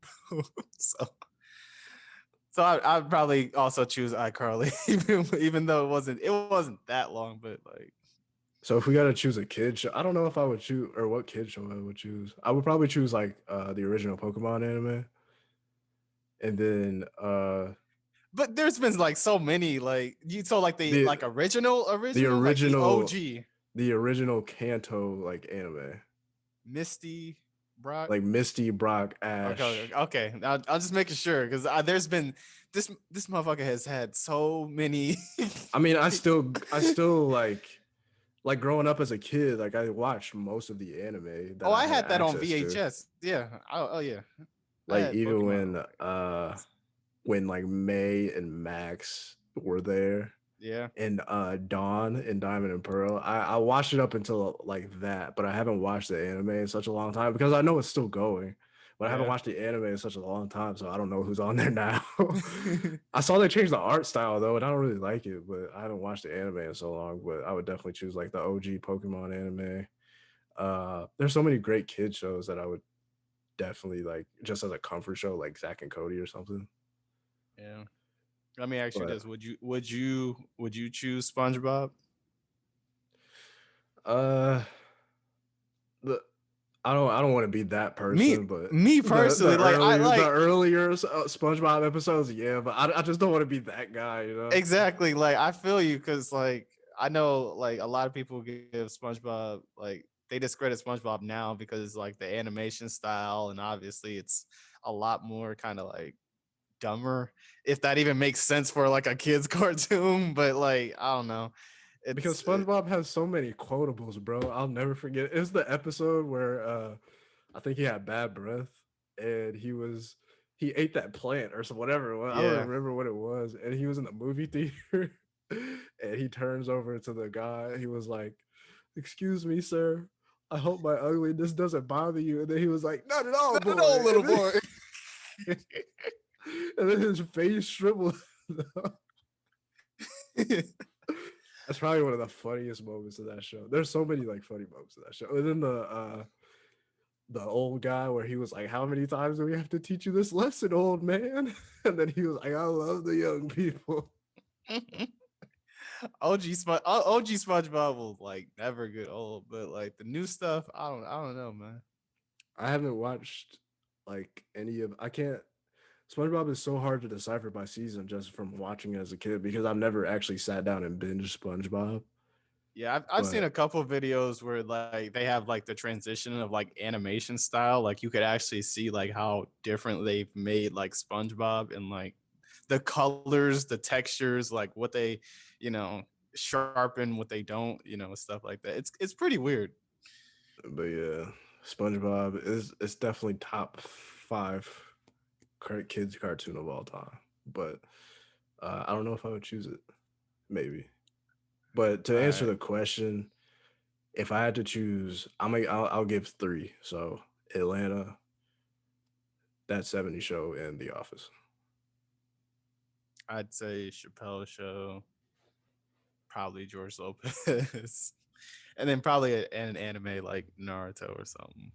so I'd probably also choose iCarly, even though it wasn't that long, but like so if we gotta choose a kid show, I don't know if I would choose or what kid show I would choose. I would probably choose like the original Pokemon anime, and then but there's been like so many like you so like the the like original the original like the original OG the original Kanto like anime, Misty Brock. like Misty, Brock, Okay, Ash. okay, okay. I'll just making sure because there's been this motherfucker has had so many. I mean, I still like growing up as a kid. Like I watched most of the anime that Oh, I I had had that on access to. VHS. Yeah. Oh yeah. I Like had even Pokemon on like when like May and Max were there, yeah, and Dawn and Diamond and Pearl. I watched it up until like that, but I haven't watched the anime in such a long time because I know it's still going. But I haven't yeah. watched the anime in such a long time, so I don't know who's on there now. I saw they changed the art style though, and I don't really like it, but I haven't watched the anime in so long. But I would definitely choose like the OG Pokemon anime. There's so many great kid shows that I would definitely like just as a comfort show, like Zach and Cody or something. yeah. Let me ask you But this: Would you choose SpongeBob? uh the I don't want to be that Me person, but me personally, like I the like earlier SpongeBob episodes, yeah, but I just don't want to be that guy, you know. exactly like I feel you because like I know like a lot of people give SpongeBob like they discredit SpongeBob now because like the animation style and obviously it's a lot more kind of like dumber if that even makes sense for like a kids cartoon but like I don't know Because it's SpongeBob has so many quotables, bro. I'll never forget. It's the episode where I think he had bad breath and he ate that plant or some whatever it was. I don't yeah. remember what it was. And he was in the movie theater and he turns over to the guy. He was like, "Excuse me, sir. I hope my ugliness doesn't bother you." And then he was like, "Not at all, Not at boy." all, little boy. And then his face shriveled. That's probably one of the funniest moments of that show. There's so many like funny moments of that show. And then the old guy where he was like, "How many times do we have to teach you this lesson, old man?" And then he was like, "I love the young people." OG SpongeBob will like never get old, but like the new stuff, I don't know, man. I haven't watched like any of I can't SpongeBob is so hard to decipher by season just from watching it as a kid because I've never actually sat down and binged SpongeBob. Yeah, I've seen But a couple videos where like they have like the transition of like animation style. Like you could actually see like how different they've made like SpongeBob and like the colors, the textures, like what they, you know, sharpen, what they don't, stuff like that. It's pretty weird. yeah, SpongeBob is it's definitely top five kids cartoon of all time. But I don't know if I would choose it. Maybe. But to All answer right. the question, if I had to choose, I'll give three. So Atlanta, That 70 Show, and The Office. I'd say Chappelle Show, probably George Lopez, and then probably an anime like Naruto or something.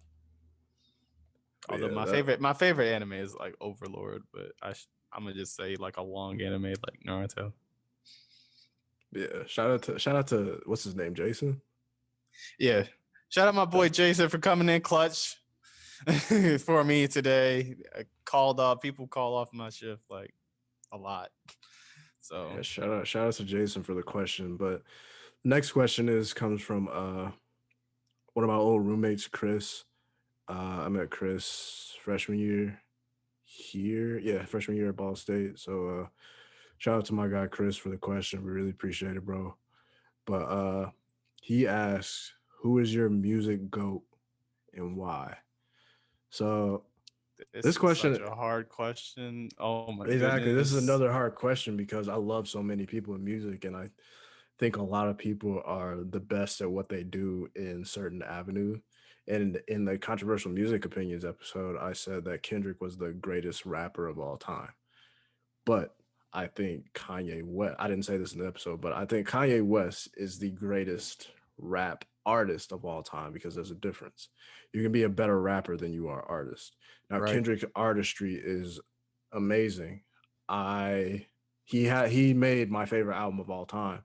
But Although yeah, my favorite anime is like Overlord, but I'm gonna just say like a long anime like Naruto. yeah. Shout out to what's his name, Jason. Yeah, shout out my boy That's Jason for coming in clutch for me today. I called off people call off my shift like a lot. So yeah. Shout out to Jason for the question. But next question is comes from one of my old roommates, Chris. I met Chris freshman year here. Yeah, freshman year at Ball State. So shout out to my guy Chris for the question. We really appreciate it, bro. But he asks, who is your music goat and why? So This This is such question, a hard question. Oh my exactly. This is goodness. another hard question because I love so many people in music, and I think a lot of people are the best at what they do in certain avenue. And in the controversial music opinions episode, I said that Kendrick was the greatest rapper of all time. But I think Kanye West, I didn't say this in the episode, but I think Kanye West is the greatest rap artist of all time because there's a difference. You can be a better rapper than you are artist. Now Right. Kendrick's artistry is amazing. I he made my favorite album of all time,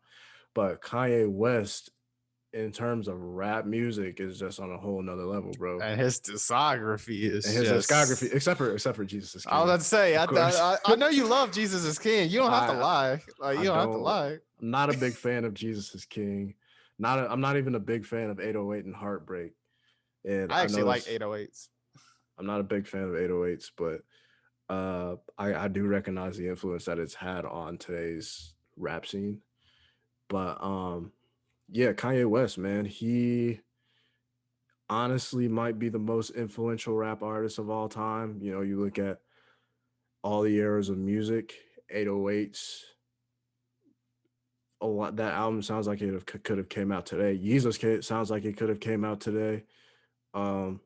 but Kanye West in terms of rap music is just on a whole nother level, bro. And his discography And is his discography, just. except for Jesus is I was King, about to say, of course. I know you love Jesus is King. You don't have to I lie. Like I you don't have to don't. lie. I'm not a big fan of Jesus is King. I'm not even a big fan of 808 and Heartbreak. And I I actually know like this. 808s. I'm not a big fan of 808s, but I do recognize the influence that it's had on today's rap scene. But yeah, Kanye West, man, he honestly might be the most influential rap artist of all time. You know, you look at all the eras of music, 808s, a lot. That album sounds like could have came out today. Sounds like it could have came out today. Um,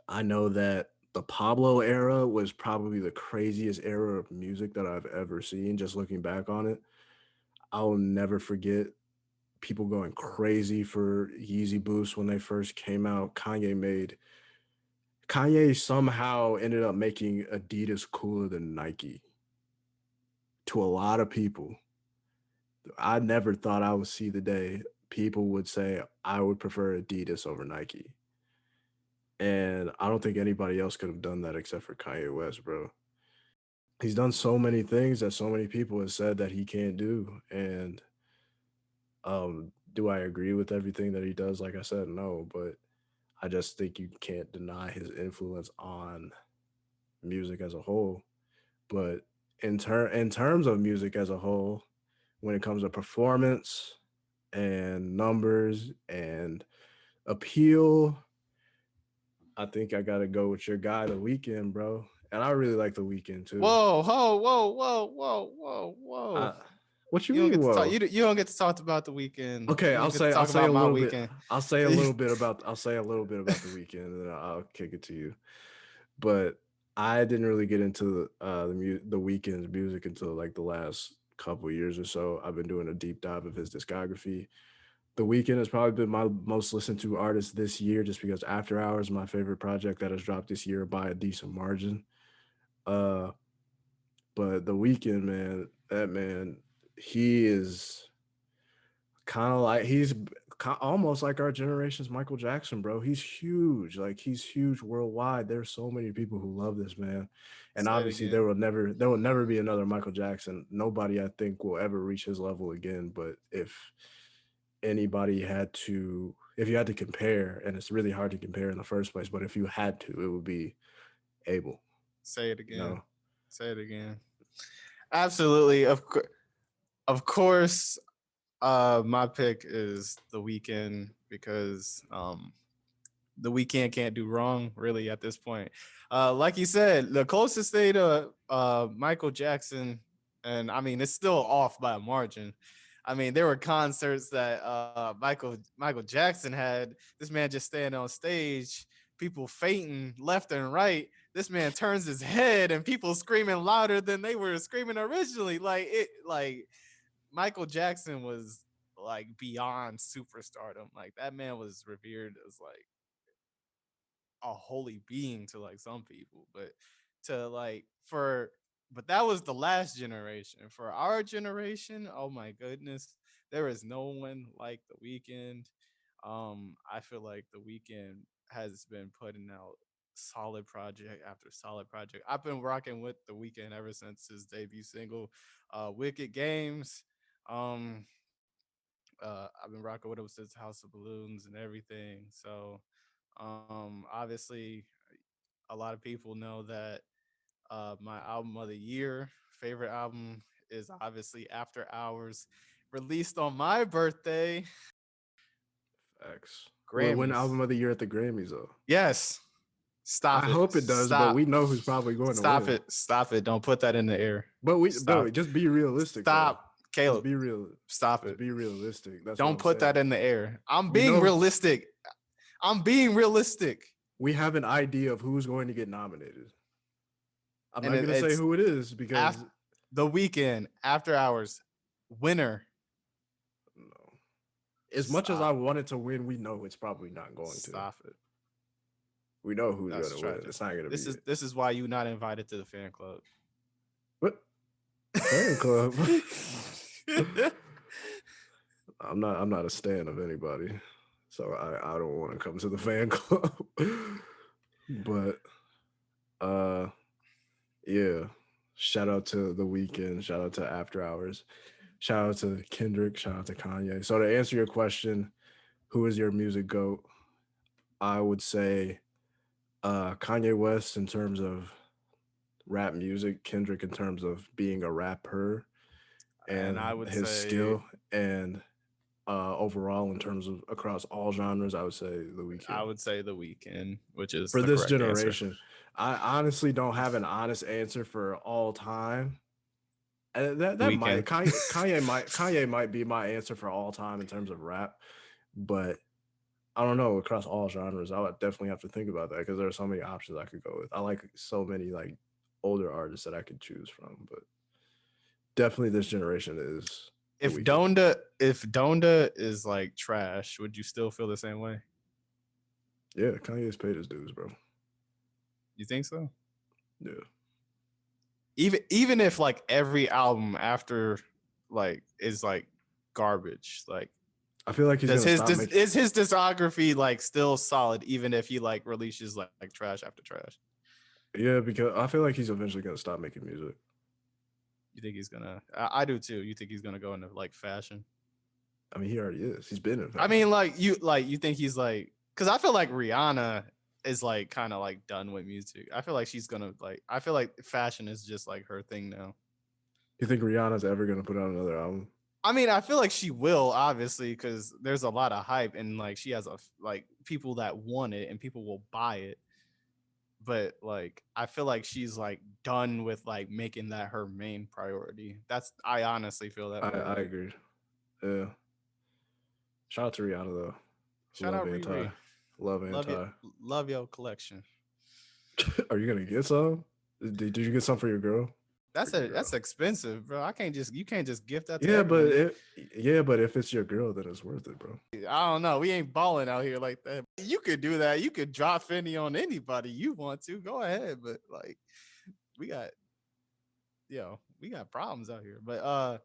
I know that the Pablo era was probably the craziest era of music that I've ever seen. Just looking back on it, I'll never forget people going crazy for Yeezy Boost when they first came out. Kanye somehow ended up making Adidas cooler than Nike to a lot of people. I never thought I would see the day people would say I would prefer Adidas over Nike. And I don't think anybody else could have done that except for Kanye West, bro. He's done so many things that so many people have said that he can't do. And do I agree with everything that he does? Like I said, no, but I just think you can't deny his influence on music as a whole. But in terms of music as a whole, when it comes to performance and numbers and appeal, I think I gotta go with your guy, The Weekend, bro. And I really like The Weekend too. Whoa, whoa, whoa, whoa, whoa, whoa, whoa. I, what you You don't mean? get to talk. Whoa. You don't get to talk about the weekend. Okay, You don't get to I'll talk say about a my little bit. weekend. I'll say a little bit about The Weekend, and then I'll kick it to you. But I didn't really get into the Weekend's music until like the last couple years or so. I've been doing a deep dive of his discography. The Weeknd has probably been my most listened to artist this year, just because After Hours is my favorite project that has dropped this year by a decent margin. Uh, but The Weeknd, man, that man, he is kind of like almost like our generation's Michael Jackson, bro. He's huge, like he's huge worldwide. There's so many people who love this man, and Say it obviously again. there will never be another Michael Jackson. Nobody, I think, will ever reach his level again. But if you had to compare, and it's really hard to compare in the first place, but if you had to, it would be Abel. Say it You again. know, Say it again. Absolutely. Of course. My pick is the weekend because the weekend can't do wrong really at this point. Like you said, the closest thing to Michael Jackson, and I mean it's still off by a margin. I mean there were concerts that Michael Jackson had. This man just standing on stage, people fainting left and right. This man turns his head and people screaming louder than they were screaming originally. Like Michael Jackson was like beyond superstardom. Like that man was revered as like a holy being to like some people, but to like for but that was the last generation. For our generation, oh my goodness, there is no one like the weekend. I feel like the weekend has been putting out solid project after solid project. I've been rocking with the weekend ever since his debut single, Wicked Games. Um, I've been rocking with him since House of Balloons and everything. So, obviously, a lot of people know that my album of the year, favorite album, is obviously After Hours, released on my birthday. facts. What win album Grammys. of the year at the Grammys though? Yes. I Stop it. hope it does, but we Stop. know who's probably going to Stop win. it. Stop it. Don't put that in the air. But Stop. just be realistic though. Stop. Just Caleb. be real. Stop Just it. be realistic. That's what Don't I'm put that saying. in the air. I'm We being know realistic. I'm being realistic. we have an idea of who's going to get nominated. I'm And not gonna say it's who it is after because the weekend, after hours, winner. no. As much as I Stop. wanted to win, we know it's probably not going to. Stop it. We know who's That's going to win. tragic. It's not going to be it. This is why you not invited to the fan club. What fan club? I'm not a stan of anybody, so I don't want to come to the fan club. But uh, yeah. Shout out to the weekend. Shout out to After Hours. Shout out to Kendrick. Shout out to Kanye. So to answer your question, who is your music goat? I would say Kanye West in terms of rap music, Kendrick in terms of being a rapper And I and would his say skill, and overall in terms of across all genres, I would say The Weeknd. the weekend, which is For the this correct answer. generation, I honestly don't have an honest answer for all time. The That might weekend. Kanye might be my answer for all time in terms of rap, but I don't know across all genres. I would definitely have to think about that because there are so many options I could go with. I like so many like older artists that I could choose from, but definitely this generation is The Weeknd. If Donda is like trash, would you still feel the same way? Yeah, Kanye's paid his dues, bro. You think so? Yeah, Even if like every album after like is like garbage, like I feel like he's gonna stop making. is his discography like still solid even if he like releases like trash after trash? Yeah, because I feel like he's eventually gonna stop making music. You think he's gonna? I do too. You think he's gonna go into like fashion? I mean, he already is. He's been in I fashion. mean, like you think he's like because I feel like Rihanna is like kind of like done with music. I feel like she's gonna like. I feel like fashion is just like her thing now. You think Rihanna's ever gonna put out another album? I mean, I feel like she will obviously because there's a lot of hype and like she has a like people that want it and people will buy it. But like, I feel like she's like done with like making that her main priority. That's I honestly feel that way. I Like, agree. Yeah. Shout out to Rihanna though. shout Love out anti. Riri. Love Love you. anti. Love your collection. Are you gonna get some? Did you get some for your girl? For your girl. That's expensive, bro. I can't just you can't just gift that to Yeah, but everyone. if it's your girl, then it's worth it, bro. I don't know. We ain't balling out here like that. You could do that. You could drop Finny on anybody you want to. Go ahead, but like we got we got problems out here. But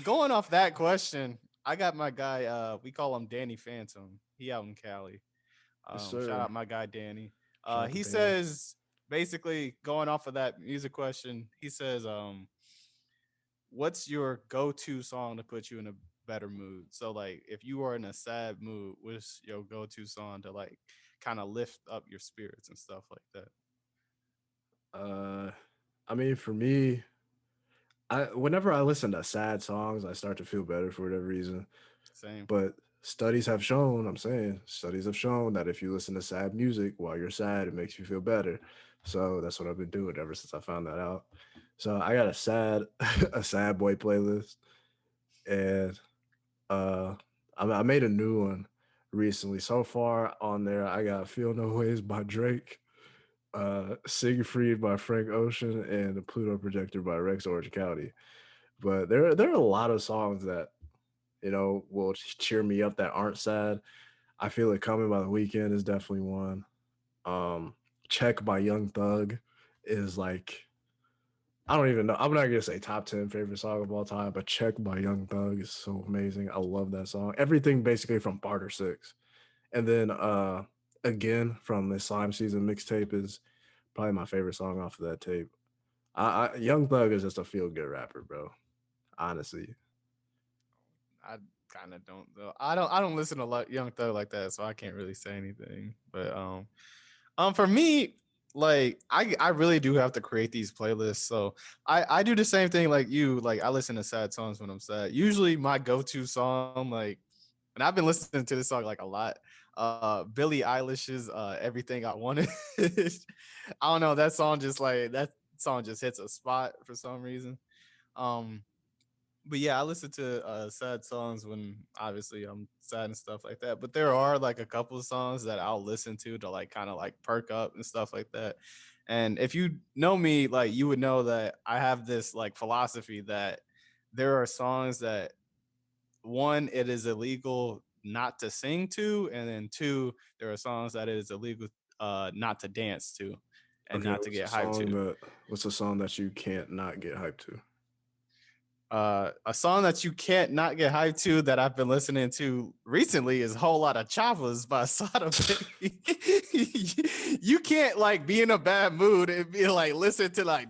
going off that question, I got my guy. We call him Danny Phantom. He out in Cali. Yes, Shout sir. out my guy Danny. Shout out to He Danny. says basically going off of that music question. He says, "What's your go-to song to put you in a better mood?" So like, if you are in a sad mood, what's your go-to song to like kind of lift up your spirits and stuff like that? Uh, I mean, for me, I whenever I listen to sad songs, I start to feel better for whatever reason. Same. But studies have shown, I'm saying, studies have shown that if you listen to sad music while you're sad, it makes you feel better. So that's what I've been doing ever since I found that out. So I got a sad, a sad boy playlist, and uh, I made a new one recently. So far on there, I got "Feel No Ways" by Drake, "Siegfried" by Frank Ocean, and "The Pluto Projector" by Rex Orange County. But there are a lot of songs that will cheer me up that aren't sad. I Feel It Coming by The Weekend is definitely one. Um, Check by Young Thug is like I don't even know. I'm not gonna say top 10 favorite song of all time, but Check by Young Thug is so amazing. I love that song. Everything basically from Barter Six. And then Again from the Slime Season mixtape is probably my favorite song off of that tape. Young Thug is just a feel good rapper, bro. Honestly. I kind of don't though. I don't listen to Young Thug like that, so I can't really say anything. But for me, like I really do have to create these playlists. So I do the same thing like you. Like I listen to sad songs when I'm sad. Usually my go-to song, like, and I've been listening to this song like a lot. Billie Eilish's Everything I Wanted. I don't know, that song just like that song just hits a spot for some reason. Um but yeah, I listen to sad songs when obviously I'm sad and stuff like that. But there are like a couple of songs that I'll listen to like kind of like perk up and stuff like that. And if you know me, like you would know that I have this like philosophy that there are songs that, one, it is illegal not to sing to, and then two, there are songs that it is illegal not to dance to and Okay, not to get hyped to. what's a song that you can't not get hyped to? A song that you can't not get hyped to that I've been listening to recently is "Whole Lot of Choppers" by Sada Baby. You can't like be in a bad mood and be like listen to like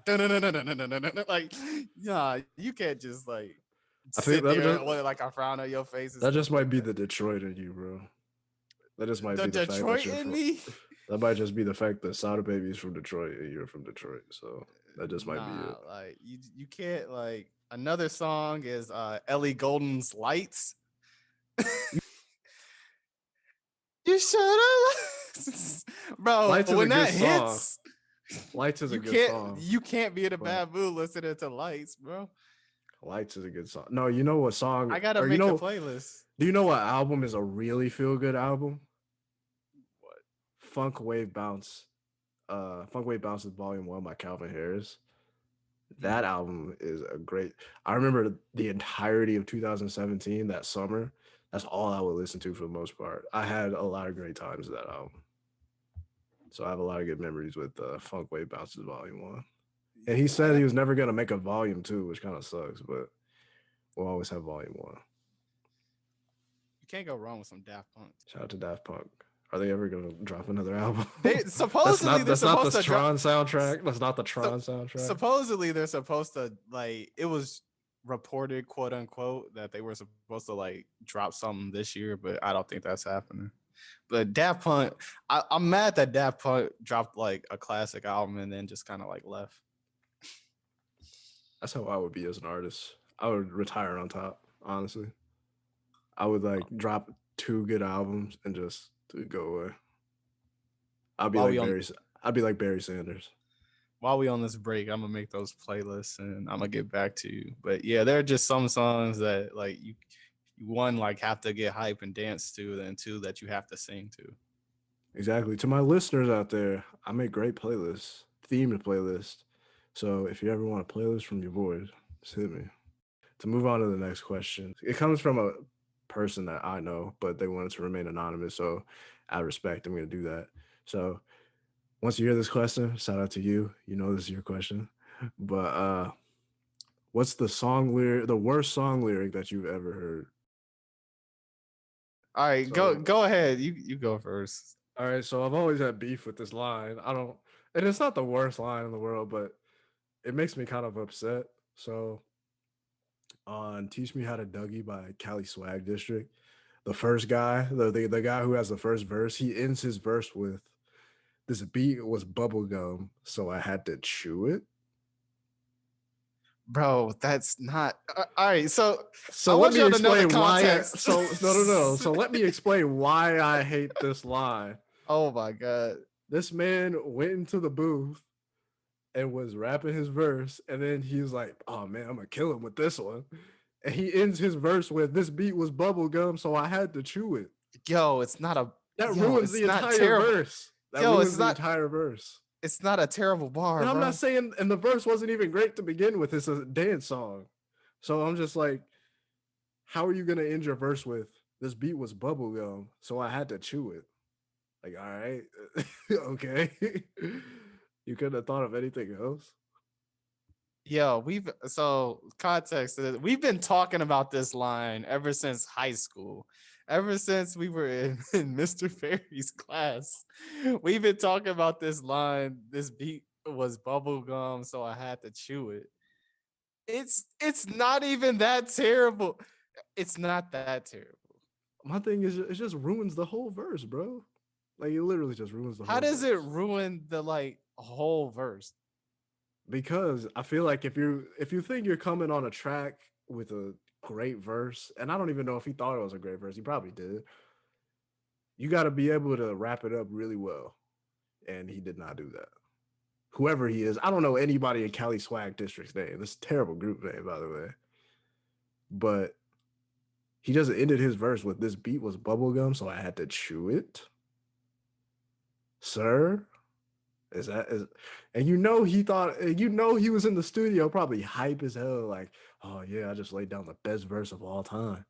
like nah, you can't just like I think sit there with like a frown on your face and that stuff just might like be that. the Detroit in you, bro. That just might The be the fact that Detroit you're in from. me, That might just be the fact that Sada Baby is from Detroit and you're from Detroit. So that just might be nah, it. like you can't like. Another song is Ellie Goulding's "Lights." You should have, bro. Lights is a When good that song. hits, Lights is a you good can't song, you can't be in a but bad mood listening to Lights, bro. Lights is a good song. No, you know what song, I gotta or make a playlist. do you know what album is a really feel good album? What? Funk Wave Bounce. Funk Wave Bounce is Volume 1 by Calvin Harris. Hmm. That album is a great. I remember the entirety of 2017, that summer. That's all I would listen to for the most part. I had a lot of great times with that album. So I have a lot of good memories with Funk Wave Bounces Volume 1. And he I said he got. was never going to make a Volume 2, which kind of sucks, but we'll always have Volume 1. You can't go wrong with some Daft Punk. Shout out to Daft Punk. Are they ever going to drop another album? They supposedly they're That's not the supposed to drop. Tron soundtrack. That's not the So, Tron soundtrack. supposedly they're supposed to like. It was reported, quote unquote, that they were supposed to like drop something this year, but I don't think that's happening. But Daft Punk, I'm mad that Daft Punk dropped like a classic album and then just kind of like left. That's how I would be as an artist. I would retire on top, honestly. I would like drop two good albums and just go away. I'd be While like we on Barry. I'd be like Barry Sanders. while we on this break, I'm gonna make those playlists and I'm gonna get back to you. But yeah, there are just some songs that like you one like have to get hype and dance to, then two that you have to sing to. Exactly. To my listeners out there, I make great playlists, themed playlists. So if you ever want a playlist from your boys, just hit me. To move on to the next question, it comes from a person that I know, but they wanted to remain anonymous. So out of respect, I'm going to do that. So once you hear this question, shout out to you. You know this is your question. But what's the worst song lyric that you've ever heard? All right, go So go ahead. You go first. all right, so I've always had beef with this line. I don't, and it's not the worst line in the world, but it makes me kind of upset. So on "Teach Me How to Dougie" by Cali Swag District, the first guy, the guy who has the first verse, he ends his verse with, "This beat was bubblegum, so I had to chew it." Bro, that's not all right. So I So let want me y'all to know the explain why. context. No. So let me explain why I hate this line. Oh my god. This man went into the booth and was rapping his verse, and then he was like, "Oh man, I'm gonna kill him with this one." And he ends his verse with, "This beat was bubblegum, so I had to chew it." Yo, it's not a That yo, ruins it's the not entire terrible. verse. That Yo, ruins the entire verse. it's not a terrible bar, And I'm not bro. saying, and the verse wasn't even great to begin with. It's a dance song. So I'm just like, how are you gonna end your verse with, "This beat was bubblegum, so I had to chew it"? Like, all right, okay. You couldn't have thought of anything else. Yo, we've so context is we've been talking about this line ever since high school. Ever since we were in Mr. Ferry's class. We've been talking about this line. This beat was bubblegum, so I had to chew it. It's not even that terrible. It's not that terrible. My thing is, it just ruins the whole verse, bro. Like, it literally just ruins the How whole does it verse. ruin the like whole verse? Because I feel like if you think you're coming on a track with a great verse, and I don't even know if he thought it was a great verse, he probably did. You got to be able to wrap it up really well, and he did not do that. Whoever he is, I don't know anybody in Cali Swag District's name. This is a terrible group name, by the way. But he just ended his verse with this beat was bubblegum, so I had to chew it. Sir, is that is and he thought he was in the studio probably hype as hell, like, oh yeah, I just laid down the best verse of all time.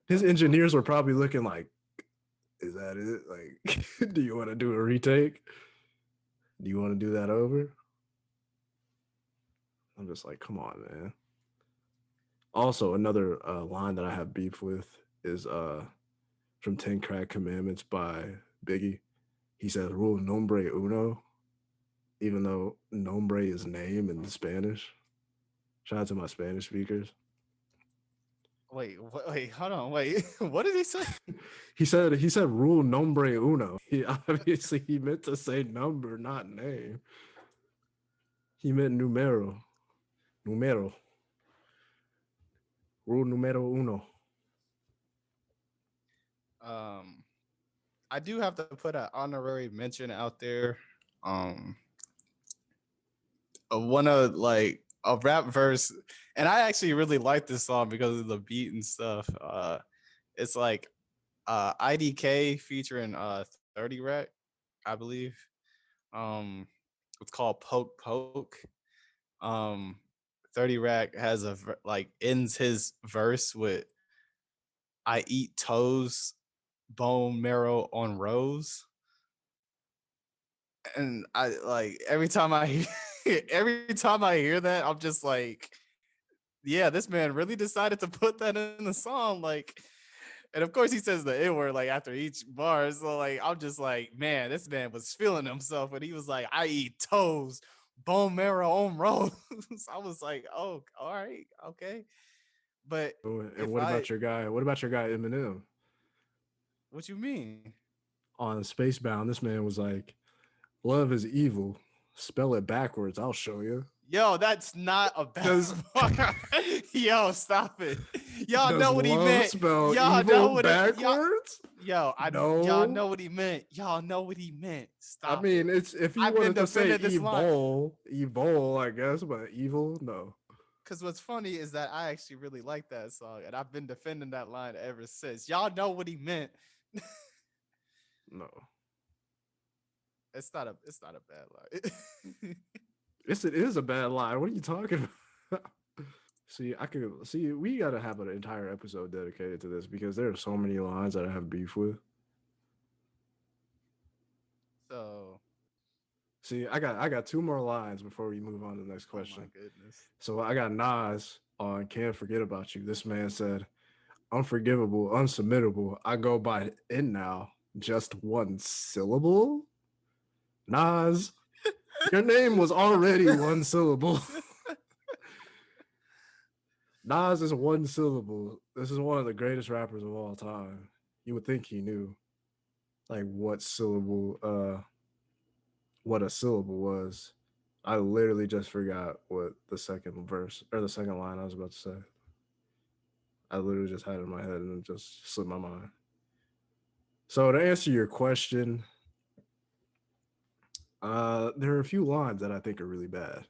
His engineers were probably looking like, is that it? Like, do you want to do a retake? Do you want to do that over? I'm just like, come on, man. Also, another line that I have beef with is from Ten Crack Commandments by Biggie. He says rule nombre uno, even though nombre is name in Spanish. Shout out to my Spanish speakers. Wait, hold on, wait. What did he say? He said rule nombre uno. He meant to say number, not name. He meant numero. Numero. Rule numero uno. Um, I do have to put an honorary mention out there. Um, one of like a rap verse, and I actually really like this song because of the beat and stuff. It's like IDK featuring 30 Rack, I believe. Um, it's called Poke Poke. Um, 30 Rack has like ends his verse with I eat toes, bone marrow on rows. And I like every time I hear that, I'm just like, yeah, this man really decided to put that in the song. Like, and of course he says the N word like after each bar. So like I'm just like, man, this man was feeling himself when he was like, I eat toes, bone marrow on rolls. I was like, oh, all right, okay. But And if what I about your guy? What about your guy Eminem what you mean? on Spacebound? This man was like, "Love is evil. Spell it backwards. I'll show you." Yo, that's not a bad Does bar. Yo, stop it. Y'all does know what he love meant. spell Y'all evil know what he y'all backwards? y'all No. know what he meant. Y'all know what he meant. I Stop mean, it. it's if you I've been wanted to say defending this line. evil, I guess, but evil, no, Cause what's funny is that I actually really like that song, and I've been defending that line ever since. Y'all know what he meant. no. It's not a bad line. It is a bad lie. What are you talking about? See, I could see we gotta have an entire episode dedicated to this because there are so many lines that I have beef with. So, See, I got two more lines before we move on to the next oh my question. goodness. So I got Nas on "Can't Forget About You." This man said, "Unforgivable, unsubmittable. I go by it now. Just one syllable." Nas, your name was already one syllable. Nas is one syllable. This is one of the greatest rappers of all time. You would think he knew like what a syllable was. I literally just forgot what the second verse or the second line I was about to say. I literally just had it in my head and it just slipped my mind. So to answer your question, there are a few lines that I think are really bad.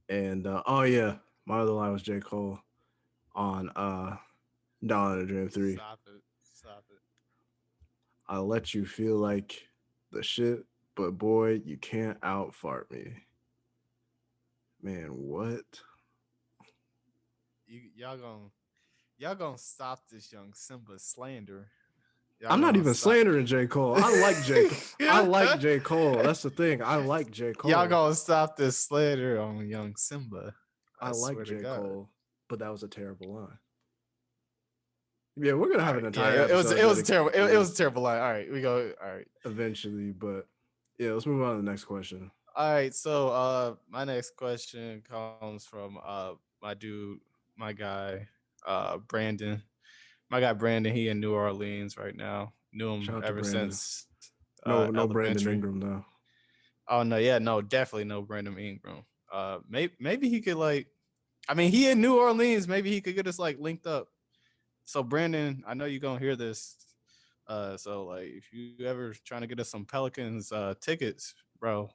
And oh yeah, my other line was J. Cole on Dollar in a Dream 3. Stop it. Stop it. I let you feel like the shit, but boy, you can't out fart me. Man, what? Y'all gonna stop this young Simba slander. Y'all I'm not gonna even stop. slandering J. Cole. I like J. I like J. Cole. That's the thing. I like J. Y'all Cole. gonna stop this slander on young Simba. I I like swear to J. God. Cole, but that was a terrible line. Yeah, we're gonna All have an right. Yeah, entire it episode was a terrible dedicated to it was a this terrible line. All right, we go. All right. eventually, but yeah, let's move on to the next question. All right. So my next question comes from my dude, my guy, Brandon. My guy Brandon, he in New Orleans right now. Knew him Shout out to ever Brandon. since No, Brandon elementary. Ingram though. Oh no, yeah, no, definitely no Brandon Ingram. Maybe he could like, I mean, he in New Orleans. Maybe he could get us like linked up. So Brandon, I know you're gonna hear this. So like if you ever trying to get us some Pelicans tickets, bro,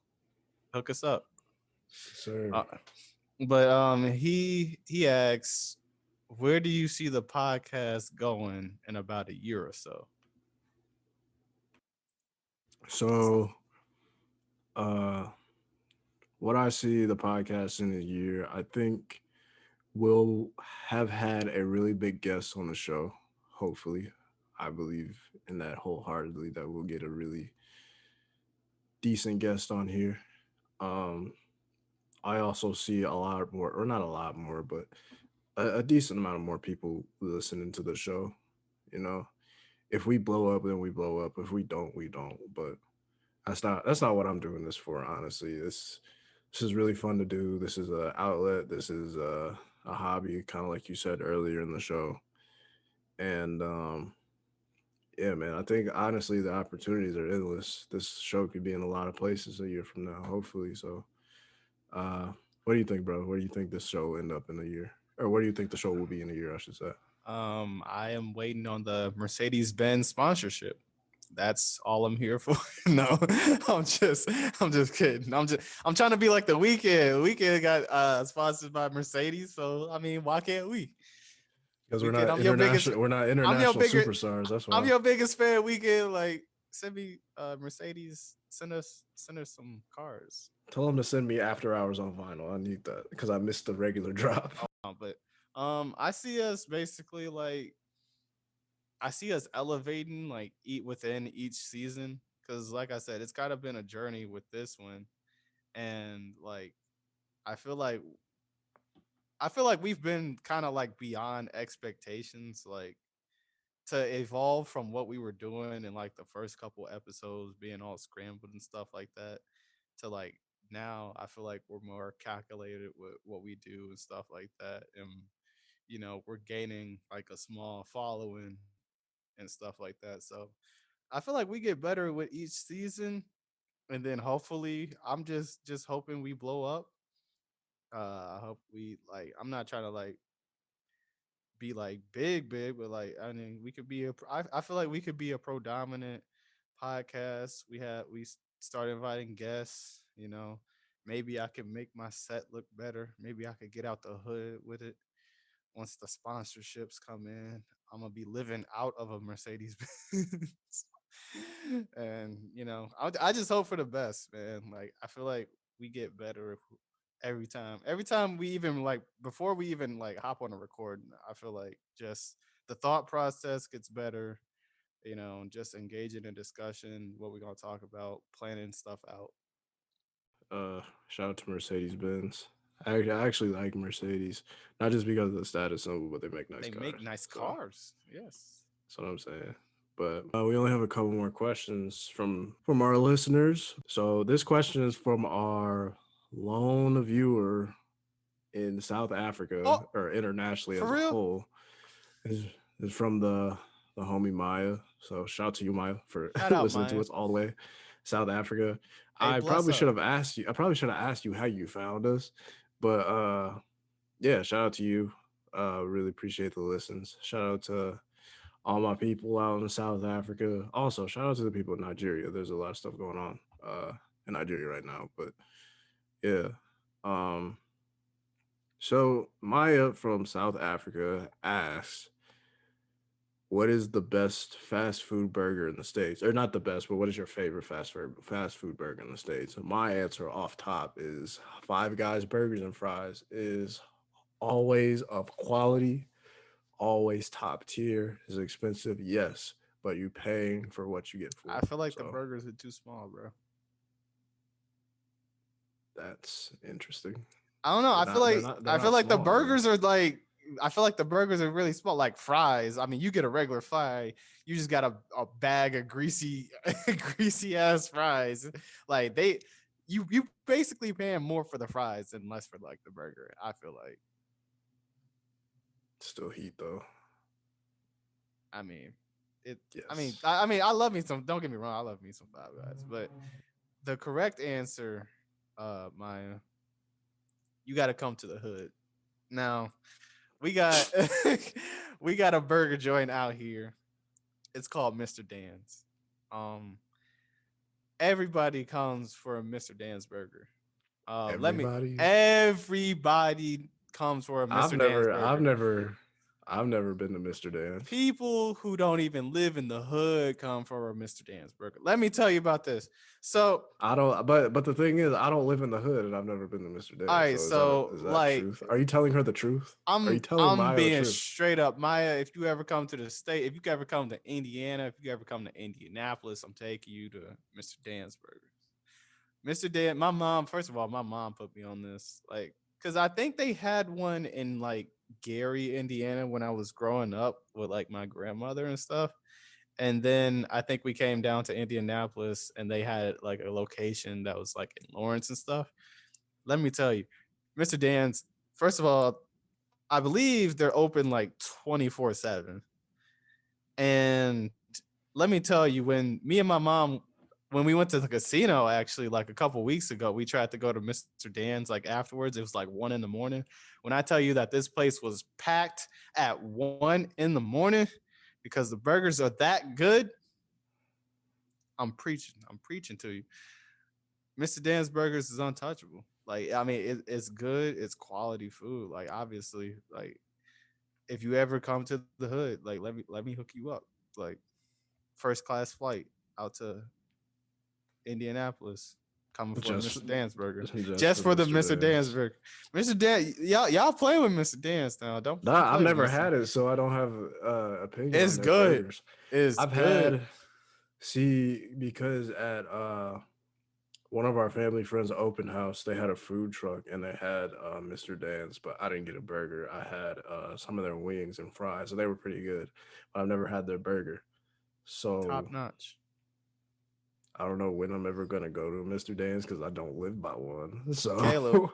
hook us up. Sir. Uh, but he asks, where do you see the podcast going in about a year or so? So, uh, what I see the podcast in a year, I think we'll have had a really big guest on the show. Hopefully, I believe in that wholeheartedly that we'll get a really decent guest on here. Um, I also see a lot more, or not a lot more, but a decent amount of more people listening to the show. You know, if we blow up, then we blow up. If we don't, we don't. But that's not what I'm doing this for. Honestly, this is really fun to do. This is a outlet. This is a hobby, kind of like you said earlier in the show. And yeah, man, I think honestly the opportunities are endless. This show could be in a lot of places a year from now, hopefully. So, uh, what do you think, bro? Where do you think this show will end up in a year, or where do you think the show will be in a year? I should say. I am waiting on the Mercedes Benz sponsorship. That's all I'm here for. No, I'm just kidding. I'm trying to be like the weekend. Weekend got sponsored by Mercedes, so I mean, why can't we? Because we're Weekend, not international. We're not I'm your international bigger, superstars. That's I'm why. your biggest fan. Weekend, like send me Mercedes, send us some cars. Tell them to send me after hours on vinyl. I need that because I missed the regular drop. But I see us basically like I see us elevating like eat within each season because like I said, it's kind of been a journey with this one, and like I feel like I feel like we've been kind of like beyond expectations, like to evolve from what we were doing in like the first couple episodes, being all scrambled and stuff like that, to like now I feel like we're more calculated with what we do and stuff like that, and we're gaining like a small following and stuff like that. So I feel like we get better with each season, and then hopefully, I'm just hoping we blow up. I hope we like. I'm not trying to like be like big, but like I mean, we could be a. I feel like we could be a pro dominant podcast. We start inviting guests. Maybe I can make my set look better. Maybe I could get out the hood with it. Once the sponsorships come in, I'm gonna be living out of a Mercedes Benz. And I just hope for the best, man. Like I feel like we get better every time. Every time we even like before we even like hop on a record, I feel like just the thought process gets better. Just engaging in discussion, what we're gonna talk about, planning stuff out. Shout out to Mercedes Benz. I actually like Mercedes, not just because of the status symbol, but they make nice They make cars. nice So cars. Yes. that's what I'm saying. But we only have a couple more questions from our listeners. So this question is from our lone viewer in South Africa Oh, or internationally for as a real? whole. Is is from the homie Maya. So shout out to you, Maya, for Shout out, listening to Maya. us all the way South Africa. Hey, I bless probably should up. have asked you. I probably should have asked you how you found us, but yeah, shout out to you. Really appreciate the listens. Shout out to all my people out in South Africa. Also, shout out to the people in Nigeria. There's a lot of stuff going on in Nigeria right now, but yeah. Um, so Maya from South Africa asks, what is the best fast food burger in the States? Or not the best, but what is your favorite fast food burger in the States? My answer off top is Five Guys Burgers and Fries is always of quality, always top tier. Is it expensive? Yes, but you're paying for what you get I for. feel like the So burgers are too small, bro. that's interesting. I don't know. They're not. They're not. They're I feel not like the small though. burgers are like I feel like the burgers are really small, like fries. I mean, you get a regular fry, you just got a bag of greasy, greasy ass fries. Like you basically paying more for the fries and less for like the burger. I feel like. Still heat though. I mean, it. Yes. I mean, I love me some. Don't get me wrong, I love me some Five Guys, but the correct answer, Maya, you got to come to the hood. Now we got we got a burger joint out here. It's called Mr. Dan's. Um, everybody comes for a Mr. Dan's burger. Let me. Everybody. Everybody comes for a I've Mr. Dan's never, I've burger. never, I've never been to Mr. Dance. People who don't even live in the hood come for a Mr. Dan's burger. Let me tell you about this. So, I don't, but the thing is, I don't live in the hood, and I've never been to Mr. all Dance. right. So So, is that like, truth? Are you telling her the truth? Are you telling I'm Maya the being truth? straight up, Maya. If you ever come to the state, if you ever come to Indiana, if you ever come to Indianapolis, I'm taking you to Mr. Dan's Burgers. Mr. Dan, my mom. First of all, my mom put me on this, like, because I think they had one in like Gary, Indiana, when I was growing up with like my grandmother and stuff. And then I think we came down to Indianapolis, and they had like a location that was like in Lawrence and stuff. Let me tell you, Mr. Dan's. First of all, I believe they're open like 24/7. And let me tell you, when me and my mom, when we went to the casino, actually, like a couple weeks ago, we tried to go to Mr. Dan's like afterwards. It was like 1 in the morning. When I tell you that this place was packed at 1 in the morning because the burgers are that good, I'm preaching. I'm preaching to you. Mr. Dan's Burgers is untouchable. Like, I mean, it's good. It's quality food. Like, obviously, like if you ever come to the hood, like let me hook you up. Like first class flight out to Indianapolis, coming for a Just, Mr. Dan's burger, just just for for the Mr. Mr. Dan's Dance. burger. Mr. Dan, y'all play with Mr. Dan's now. Don't Nah, I've play with never Mr. had it, so I don't have opinion on It's their good. burgers. It's I've good. had see because at one of our family friends' open house, they had a food truck and they had Mr. Dan's, but I didn't get a burger. I had some of their wings and fries, and they were pretty good. But I've never had their burger, so Top notch. I don't know when I'm ever gonna go to Mr. Dan's because I don't live by one. So Caleb,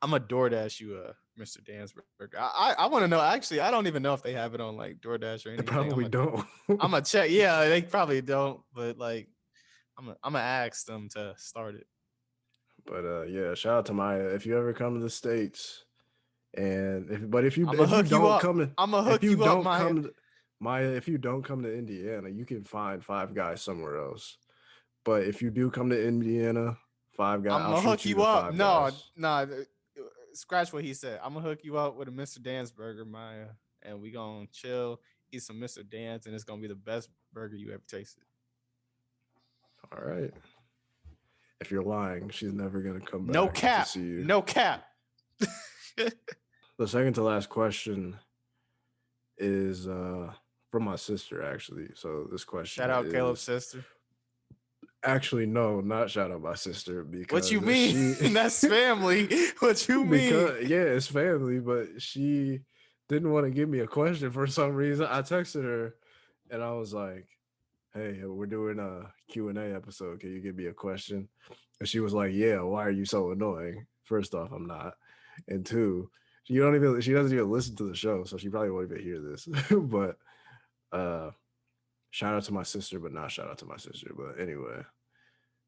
I'm a DoorDash you Mr. Dan's burger. I want to know, actually, I don't even know if they have it on like DoorDash or they anything. probably don't. I'm gonna check. Yeah, they probably don't, but like I'm gonna ask them to start it. But yeah, shout out to Maya. If you ever come to the states, and I'm gonna if you hook you don't up. come to I'm gonna if hook you you up, don't Maya. come to Maya, if you don't come to Indiana, you can find Five Guys somewhere else. But if you do come to Indiana, Five Guys, I'm I'll gonna hook treat you you to up. Five No, Guys. no, scratch what he said. I'm gonna hook you up with a Mr. Dan's burger, Maya, and we gonna chill, eat some Mr. Dan's, and it's gonna be the best burger you ever tasted. All right. If you're lying, she's never gonna come No back to cap. see you. No cap. The second to last question is from my sister actually. So this Shout question out Caleb's is sister. actually no, not shout out my sister What you because mean? she That's family. What you mean? because yeah, it's family, but she didn't want to give me a question for some reason. I texted her and I was like, "Hey, we're doing a Q&A episode. Can you give me a question?" And she was like, "Yeah, why are you so annoying?" First off, I'm not. And two, she doesn't even listen to the show, so she probably won't even hear this. But uh shout out to my sister, but not shout out to my sister. But anyway,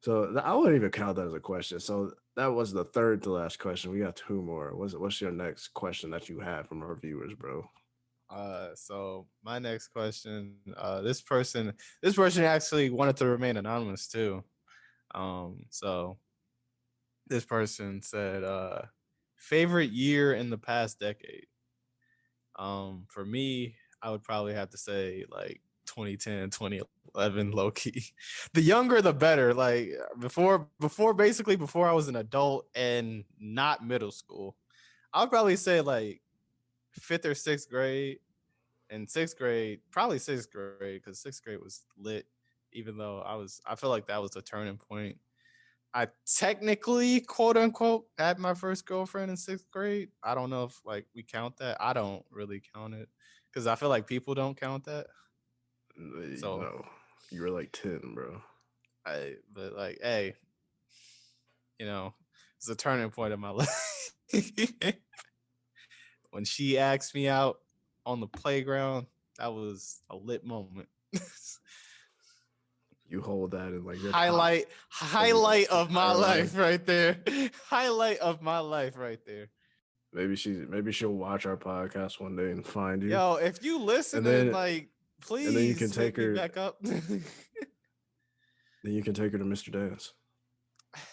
so I wouldn't even count that as a question. So that was the third to last question. We got two more. What's your next question that you have from our viewers, bro? So my next question, this person actually wanted to remain anonymous too. So this person said, favorite year in the past decade. For me, I would probably have to say like 2010, 2011, low key. The younger the better. Like before I was an adult and not middle school. I would probably say like fifth or sixth grade. In sixth grade, probably sixth grade, because sixth grade was lit. Even though I feel like that was a turning point. I technically, quote unquote, had my first girlfriend in sixth grade. I don't know if like we count that. I don't really count it because I feel like people don't count that. So No, you were like 10, bro. but like, hey, it's a turning point in my life. When she asked me out on the playground, that was a lit moment. You hold that in like your top highlight of my entire life. life right there. Highlight of my life right there. Maybe she'll watch our podcast one day and find you. Yo, if you And listening, then like, and then you Please can hit take me her. back up. Then you can take her to Mr. Dance.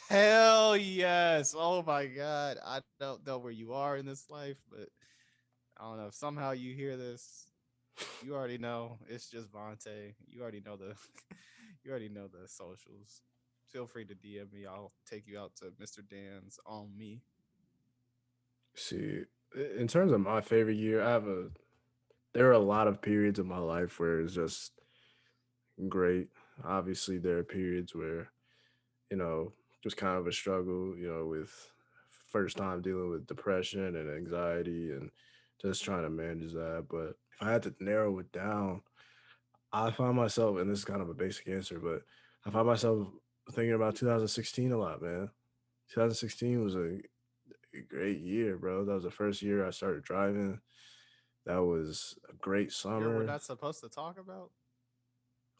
Hell yes. Oh my god. I don't know where you are in this life, but I don't know. If somehow you hear this, you already know. It's just Vontae. You already know the you already know the socials. Feel free to DM me. I'll take you out to Mr. Dan's on me. See, in terms of my favorite year, there are a lot of periods of my life where it's just great. Obviously, there are periods where, you know, just kind of a struggle, with first time dealing with depression and anxiety and just trying to manage that. But if I had to narrow it down, I find myself, and this is kind of a basic answer, but I find myself thinking about 2016 a lot, man. 2016 was a great year, bro. That was the first year I started driving. That was a great You're we're summer. not supposed to talk about?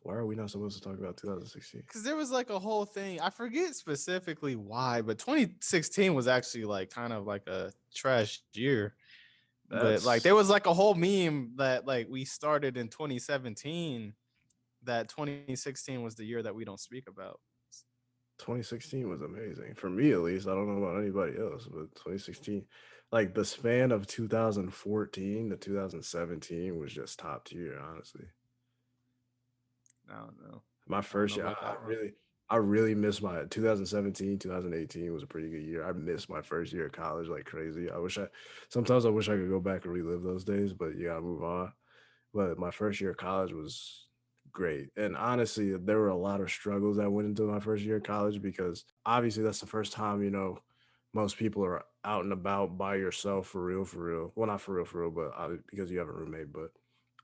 Why are we not supposed to talk about 2016? Because there was like a whole thing. I forget specifically why, but 2016 was actually like kind of like a trash year. But like there That's was like a whole meme that like we started in 2017 that 2016 was the year that we don't speak about. 2016 was amazing for me, at least. I don't know about anybody else, but 2016, like the span of 2014 to 2017 was just top tier, honestly. I don't know. My I don't know first year, about that one. I really miss my 2017, 2018 was a pretty good year. I missed my first year of college like crazy. Sometimes I wish I could go back and relive those days, but you gotta move on. But my first year of college was great. And honestly, there were a lot of struggles that went into my first year of college because obviously that's the first time, most people are out and about by yourself for real, for real. Well, not for real, but because you have a roommate. But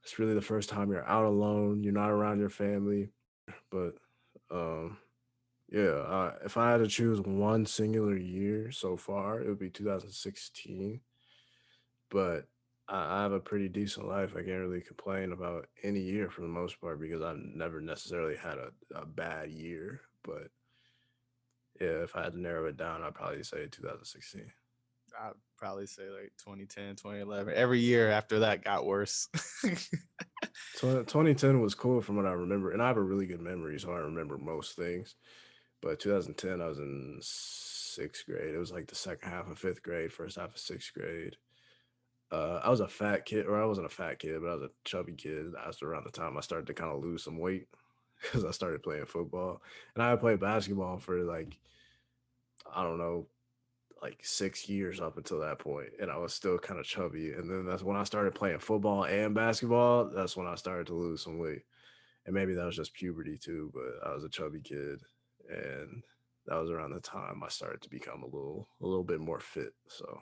it's really the first time you're out alone. You're not around your family. But um, yeah, if I had to choose one singular year so far, it would be 2016. But I have a pretty decent life. I can't really complain about any year for the most part because I've never necessarily had a bad year. But yeah, if I had to narrow it down, I'd probably say 2016. I'd probably say like 2010, 2011. Every year after that got worse. 2010 was cool from what I remember, and I have a really good memory, so I remember most things. But 2010, I was in sixth grade. It was like the second half of fifth grade, first half of sixth grade. I was a fat kid, or I wasn't a fat kid, but I was a chubby kid. That's around the time I started to kind of lose some weight because I started playing football, and I had played basketball for like I don't know, like 6 years up until that point, and I was still kind of chubby. And then that's when I started playing football and basketball. That's when I started to lose some weight, and maybe that was just puberty too. But I was a chubby kid, and that was around the time I started to become a little bit more fit. So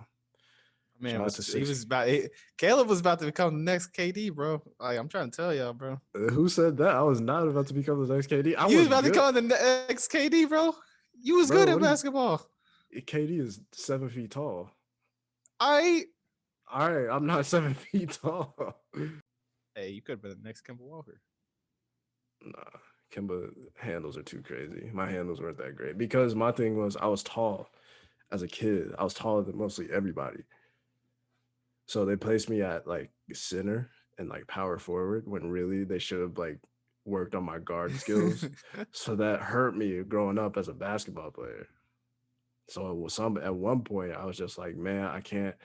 Man shout out to he six. was about Caleb was about to become the next KD, bro. Like I'm trying to tell y'all, bro. Who said that? I was not about to become the next KD. I You was was about to good, become the next KD, bro. You was good bro. at What do you? basketball. KD is 7 feet tall. All right. All right, I'm not 7 feet tall. Hey, you could have been the next Kemba Walker. Nah, Kimba handles are too crazy. My handles weren't that great because my thing was I was tall as a kid. I was taller than mostly everybody. So they placed me at like center and like power forward when really they should have like worked on my guard skills. So that hurt me growing up as a basketball player. So it was at one point I was just like, man, I can't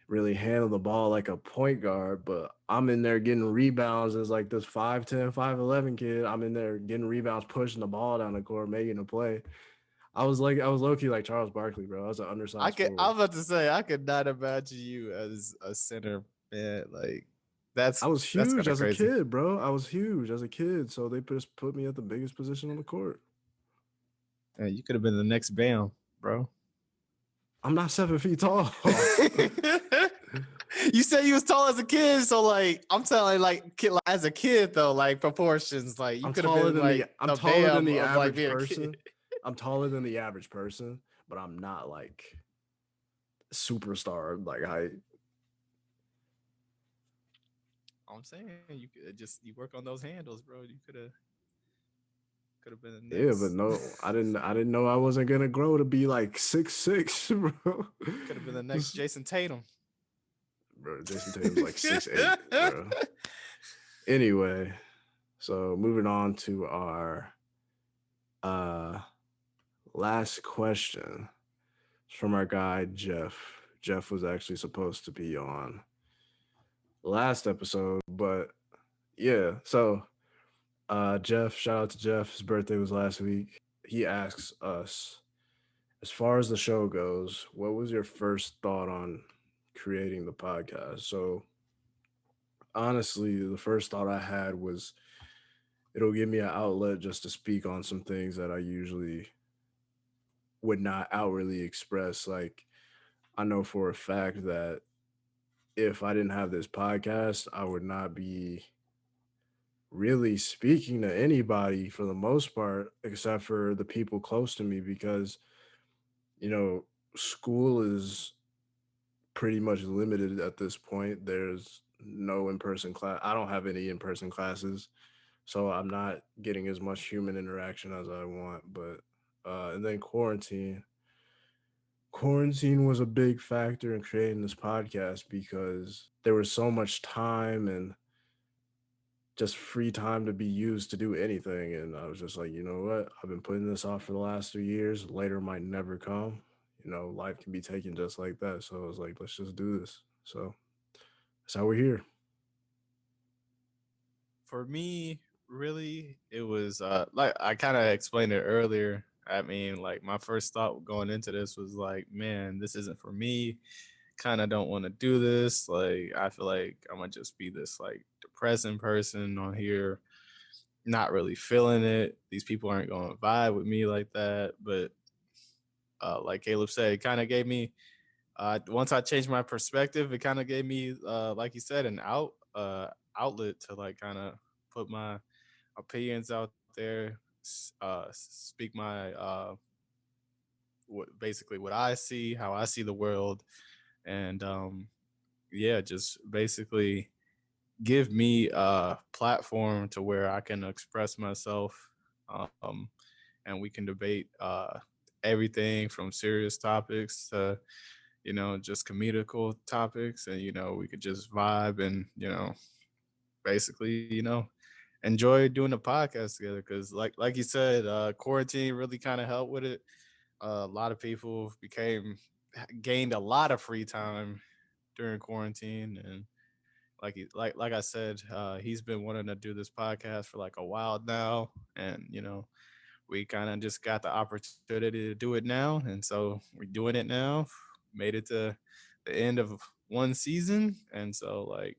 really handle the ball like a point guard, but I'm in there getting rebounds as like this 5'10", 5'11" kid. I'm in there getting rebounds, pushing the ball down the court, making a play. I was low key like Charles Barkley, bro. I was an undersized I'm forward. about to say I could not imagine you as a center, man. Like I was that's huge kind of as a crazy. kid, bro. I was huge as a kid, so they just put me at the biggest position on the court. Yeah, you could have been the next Bam, bro. I'm not 7 feet tall. You said you was tall as a kid, so like I'm telling like as a kid though, like proportions, like you could have been like I'm the taller than Bam the of like average being a kid. person. I'm taller than the average person, but I'm not like superstar like height. I'm saying you could just you work on those handles, bro. You could have been the Yeah, but next. no, I didn't know I wasn't gonna grow to be like 6'6", bro. Could have been the next Just Jason Tatum. bro, Jason Tatum's like 6'8", bro. Anyway, so moving on to our uh last question. It's from our guy Jeff. Jeff was actually supposed to be on last episode, but yeah. So Jeff, shout out to Jeff. His birthday was last week. He asks us, as far as the show goes, what was your first thought on creating the podcast? So honestly, the first thought I had was it'll give me an outlet just to speak on some things that I usually would not outwardly express. Like, I know for a fact that if I didn't have this podcast, I would not be really speaking to anybody for the most part, except for the people close to me, because, you know, school is pretty much limited at this point. There's no in person class. I don't have any in person classes. So I'm not getting as much human interaction as I want. But, and then quarantine was a big factor in creating this podcast because there was so much time and just free time to be used to do anything. And I was just like, you know what? I've been putting this off for the last 3 years. Later might never come. You know, life can be taken just like that. So I was like, let's just do this. So that's how we're here. For me, really, it was like I kind of explained it earlier. I mean, like my first thought going into this was like, man, this isn't for me. Kind of don't want to do this. Like, I feel like I'm gonna just be this like depressing person on here, not really feeling it. These people aren't going to vibe with me like that. But like Caleb said, it kind of gave me once I changed my perspective, it kind of gave me, like you said, an outlet to like kind of put my opinions out there, speak my basically what I see, how I see the world, and yeah, just basically give me a platform to where I can express myself, um, and we can debate everything from serious topics to just comedical topics, and we could just vibe and basically enjoy doing the podcast together because like you said, quarantine really kind of helped with it. A lot of people became gained a lot of free time during quarantine, and like I said, he's been wanting to do this podcast for like a while now, and we kind of just got the opportunity to do it now, and so we're doing it now. Made it to the end of one season, and so like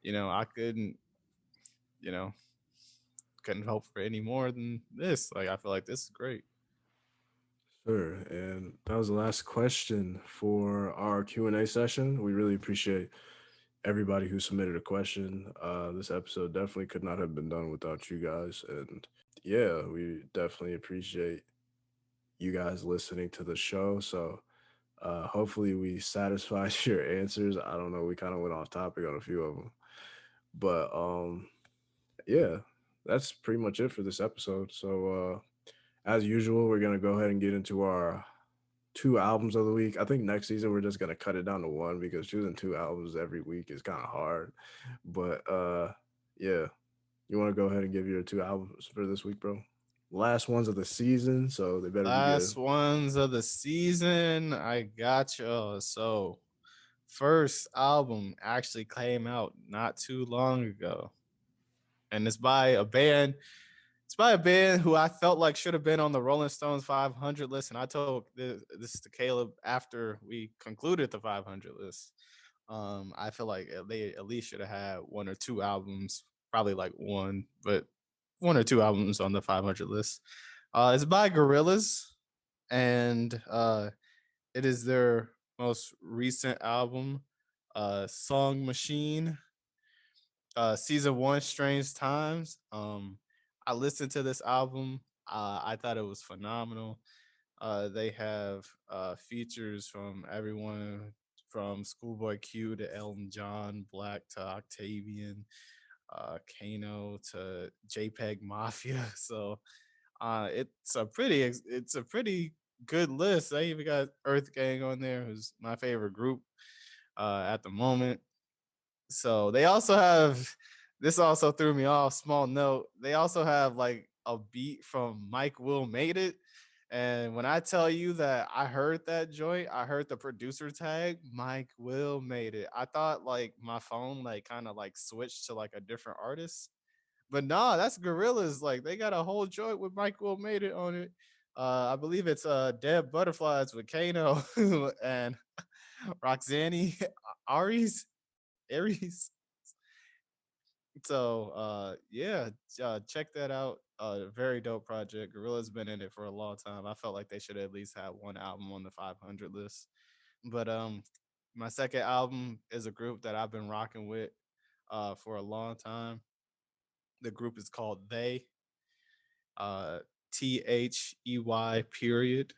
I you know couldn't hope for any more than this. Like I feel like this is great. Sure. And that was the last question for our Q&A session. We really appreciate everybody who submitted a question. This episode definitely could not have been done without you guys. And yeah, we definitely appreciate you guys listening to the show. So hopefully we satisfied your answers. I don't know, we kind of went off topic on a few of them. But yeah, that's pretty much it for this episode. So as usual, we're gonna go ahead and get into our two albums of the week. I think next season we're just gonna cut it down to one because choosing two albums every week is kind of hard. But yeah, you want to go ahead and give your two albums for this week, bro? Last ones of the season, so they better be Last good. ones of the season. I got you. So first album actually came out not too long ago, and it's by a band. It's by a band who I felt like should have been on the Rolling Stones 500 list, and I told this to Caleb after we concluded the 500 list. I feel like they at least should have had one or two albums, probably like one, but one or two albums on the 500 list. It's by Gorillaz, and it is their most recent album, Song Machine, season one, Strange Times. I listened to this album. I thought it was phenomenal. They have features from everyone from Schoolboy Q to Elton John, Black to Octavian, Kano to JPEG Mafia. So it's a pretty good list. They even got Earth Gang on there, who's my favorite group at the moment. So they also have this also threw me off. Small note. They also have like a beat from Mike Will Made It. And when I tell you that I heard that joint, I heard the producer tag, Mike Will Made It. I thought like my phone like kind of like switched to like a different artist. But nah, that's Gorillas. Like they got a whole joint with Mike Will Made It on it. I believe it's Dead Butterflies with Kano and Roxanne Aries. Aries. So yeah, check that out. Very dope project. Gorilla's been in it for a long time. I felt like they should at least have one album on the 500 list. But my second album is a group that I've been rocking with for a long time. The group is called They. Uh, They period.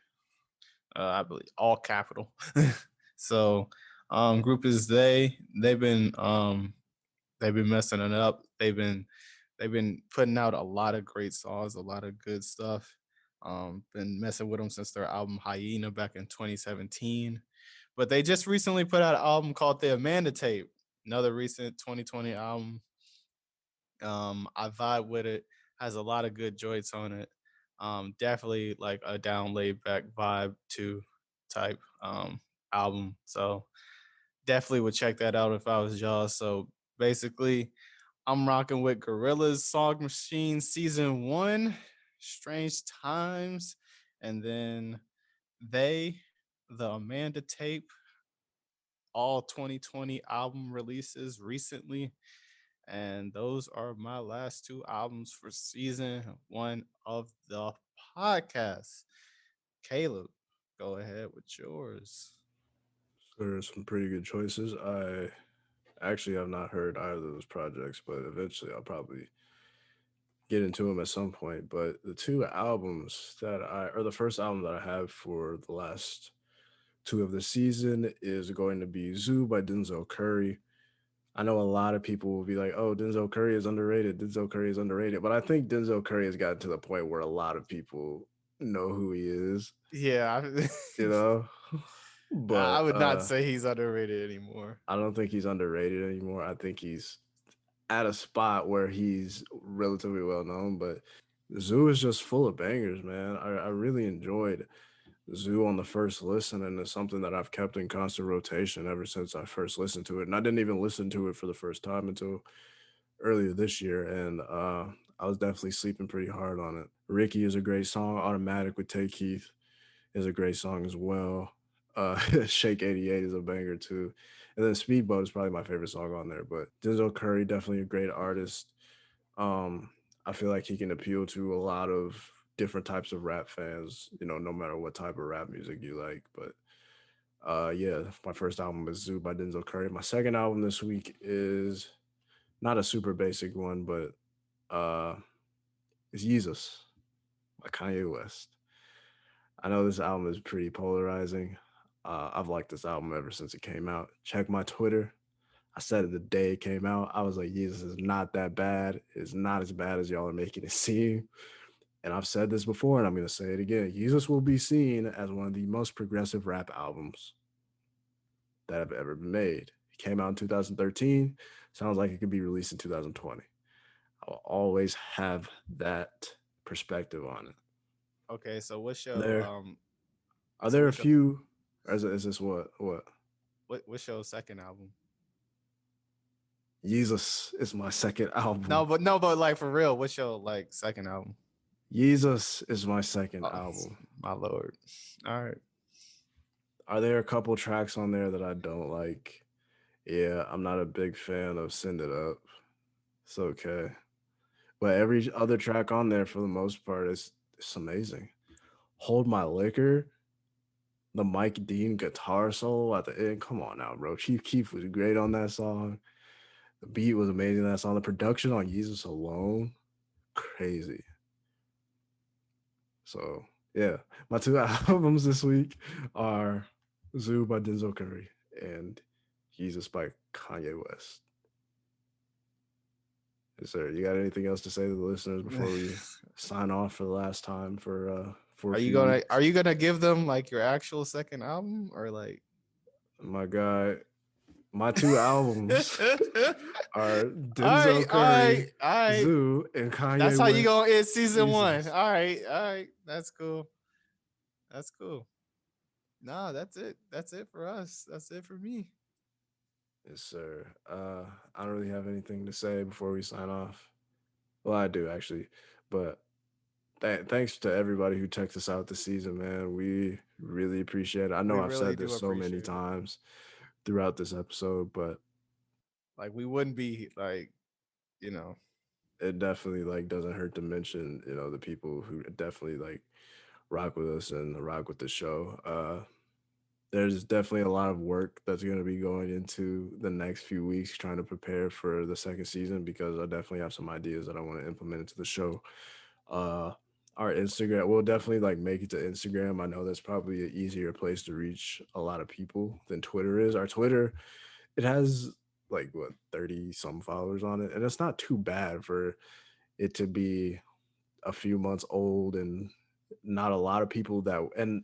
I believe all capital. So group is They. They've been messing it up. They've been putting out a lot of great songs, a lot of good stuff. Been messing with them since their album Hyena back in 2017. But they just recently put out an album called The Amanda Tape, another recent 2020 album. I vibe with it. Has a lot of good joints on it. Definitely like a down laid back vibe to type album. So definitely would check that out if I was y'all. So basically, I'm rocking with Gorilla's Song Machine Season 1, Strange Times, and then they, the Amanda Tape, all 2020 album releases recently. And those are my last two albums for season 1 of the podcast. Caleb, go ahead with yours. So there's some pretty good choices. I actually have not heard either of those projects, but eventually I'll probably get into them at some point. But the two albums that or the first album that I have for the last two of the season is going to be Zoo by Denzel Curry. I know a lot of people will be like, "Oh, Denzel Curry is underrated. Denzel Curry is underrated." But I think Denzel Curry has gotten to the point where a lot of people know who he is, Yeah, you know? I But would not say he's underrated anymore. I don't think he's underrated anymore. I think he's at a spot where he's relatively well known, but Zoo is just full of bangers, man. I really enjoyed Zoo on the first listen, and it's something that I've kept in constant rotation ever since I first listened to it. And I didn't even listen to it for the first time until earlier this year, and I was definitely sleeping pretty hard on it. Ricky is a great song. Automatic with Tay Keith is a great song as well. Shake 88 is a banger too. And then Speedboat is probably my favorite song on there. But Denzel Curry, definitely a great artist. I feel like he can appeal to a lot of different types of rap fans, no matter what type of rap music you like. But yeah, my first album is Zoo by Denzel Curry. My second album this week is not a super basic one, but uh it's Yeezus by Kanye West. I know this album is pretty polarizing. I've liked this album ever since it came out. Check my Twitter. I said it the day it came out. I was like, Jesus is not that bad. It's not as bad as y'all are making it seem. And I've said this before, and I'm going to say it again. Jesus will be seen as one of the most progressive rap albums that have ever been made. It came out in 2013. Sounds like it could be released in 2020. I'll always have that perspective on it. Okay, so what's your There are so there a what's your few. Or is this what? what's your second album? Jesus is my second album. No, but like for real, what's your like second album? Jesus is my second Oh, album. my lord. All right. Are there a couple tracks on there that I don't like? Yeah, I'm not a big fan of Send It Up. It's okay. But every other track on there, for the most part, is it's amazing. Hold My Liquor, the Mike Dean guitar solo at the end. Come on now, bro. Chief Keef was great on that song. The beat was amazing on that song. The production on Jesus alone, crazy. So yeah, my two albums this week are Zoo by Denzel Curry and Jesus by Kanye West. Is there you got anything else to say to the listeners before we sign off for the last time for a few Are weeks? you gonna give them like your actual second album or like My guy, My two albums are All right, Denzel all right, Curry, all right. Zoo, and That's Kanye how you West, gonna end season one. Jesus. All right, all right. That's cool. That's cool. Nah, that's it. That's it for us. That's it for me. Yes, sir. I don't really have anything to say before we sign off. Well, I do actually, but thanks to everybody who checked us out this season, man. We really appreciate it. I know We I've really said do this so many appreciate it. times throughout this episode, but Like we wouldn't be like, you know, it definitely like doesn't hurt to mention, the people who definitely like rock with us and rock with the show. There's definitely a lot of work that's going to be going into the next few weeks trying to prepare for the second season because I definitely have some ideas that I want to implement into the show. Uh, our Instagram, we'll definitely like make it to Instagram. I know that's probably an easier place to reach a lot of people than Twitter is. Our Twitter, it has like what 30 some followers on it, and it's not too bad for it to be a few months old and not a lot of people that and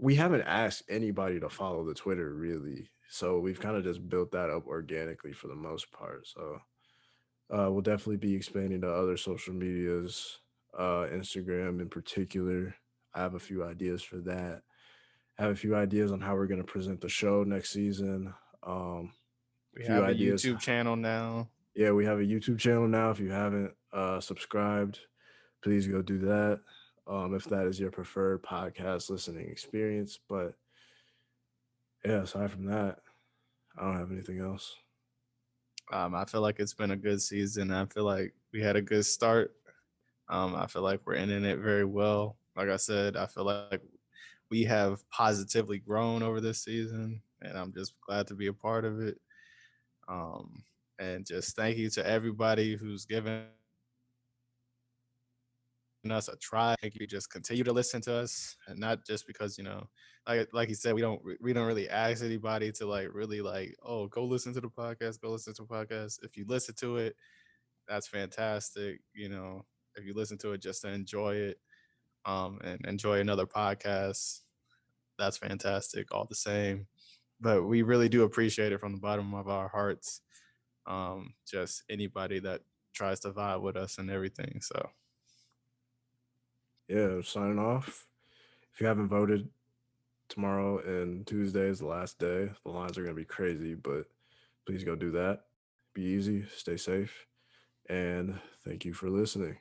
we haven't asked anybody to follow the Twitter really. So we've kind of just built that up organically for the most part. So we'll definitely be expanding to other social medias, Instagram in particular. I have a few ideas for that. I have a few ideas on how we're going to present the show next season. A we few have a ideas. YouTube channel now. Yeah, we have a YouTube channel now. If you haven't subscribed, please go do that. If that is your preferred podcast listening experience. But yeah, aside from that, I don't have anything else. I feel like it's been a good season. I feel like we had a good start. I feel like we're ending it very well. Like I said, I feel like we have positively grown over this season, and I'm just glad to be a part of it. Um, and just thank you to everybody who's given us a try. Thank you. Just continue to listen to us, and not just because like you said, we don't really ask anybody to like really like, oh, go listen to the podcast, go listen to the podcast. If you listen to it, that's fantastic. If you listen to it just to enjoy it, and enjoy another podcast, that's fantastic. All the same, but we really do appreciate it from the bottom of our hearts. Just anybody that tries to vibe with us and everything. So Yeah, signing off. If you haven't voted, tomorrow and Tuesday is the last day. The lines are going to be crazy, but please go do that. Be easy, stay safe, and thank you for listening.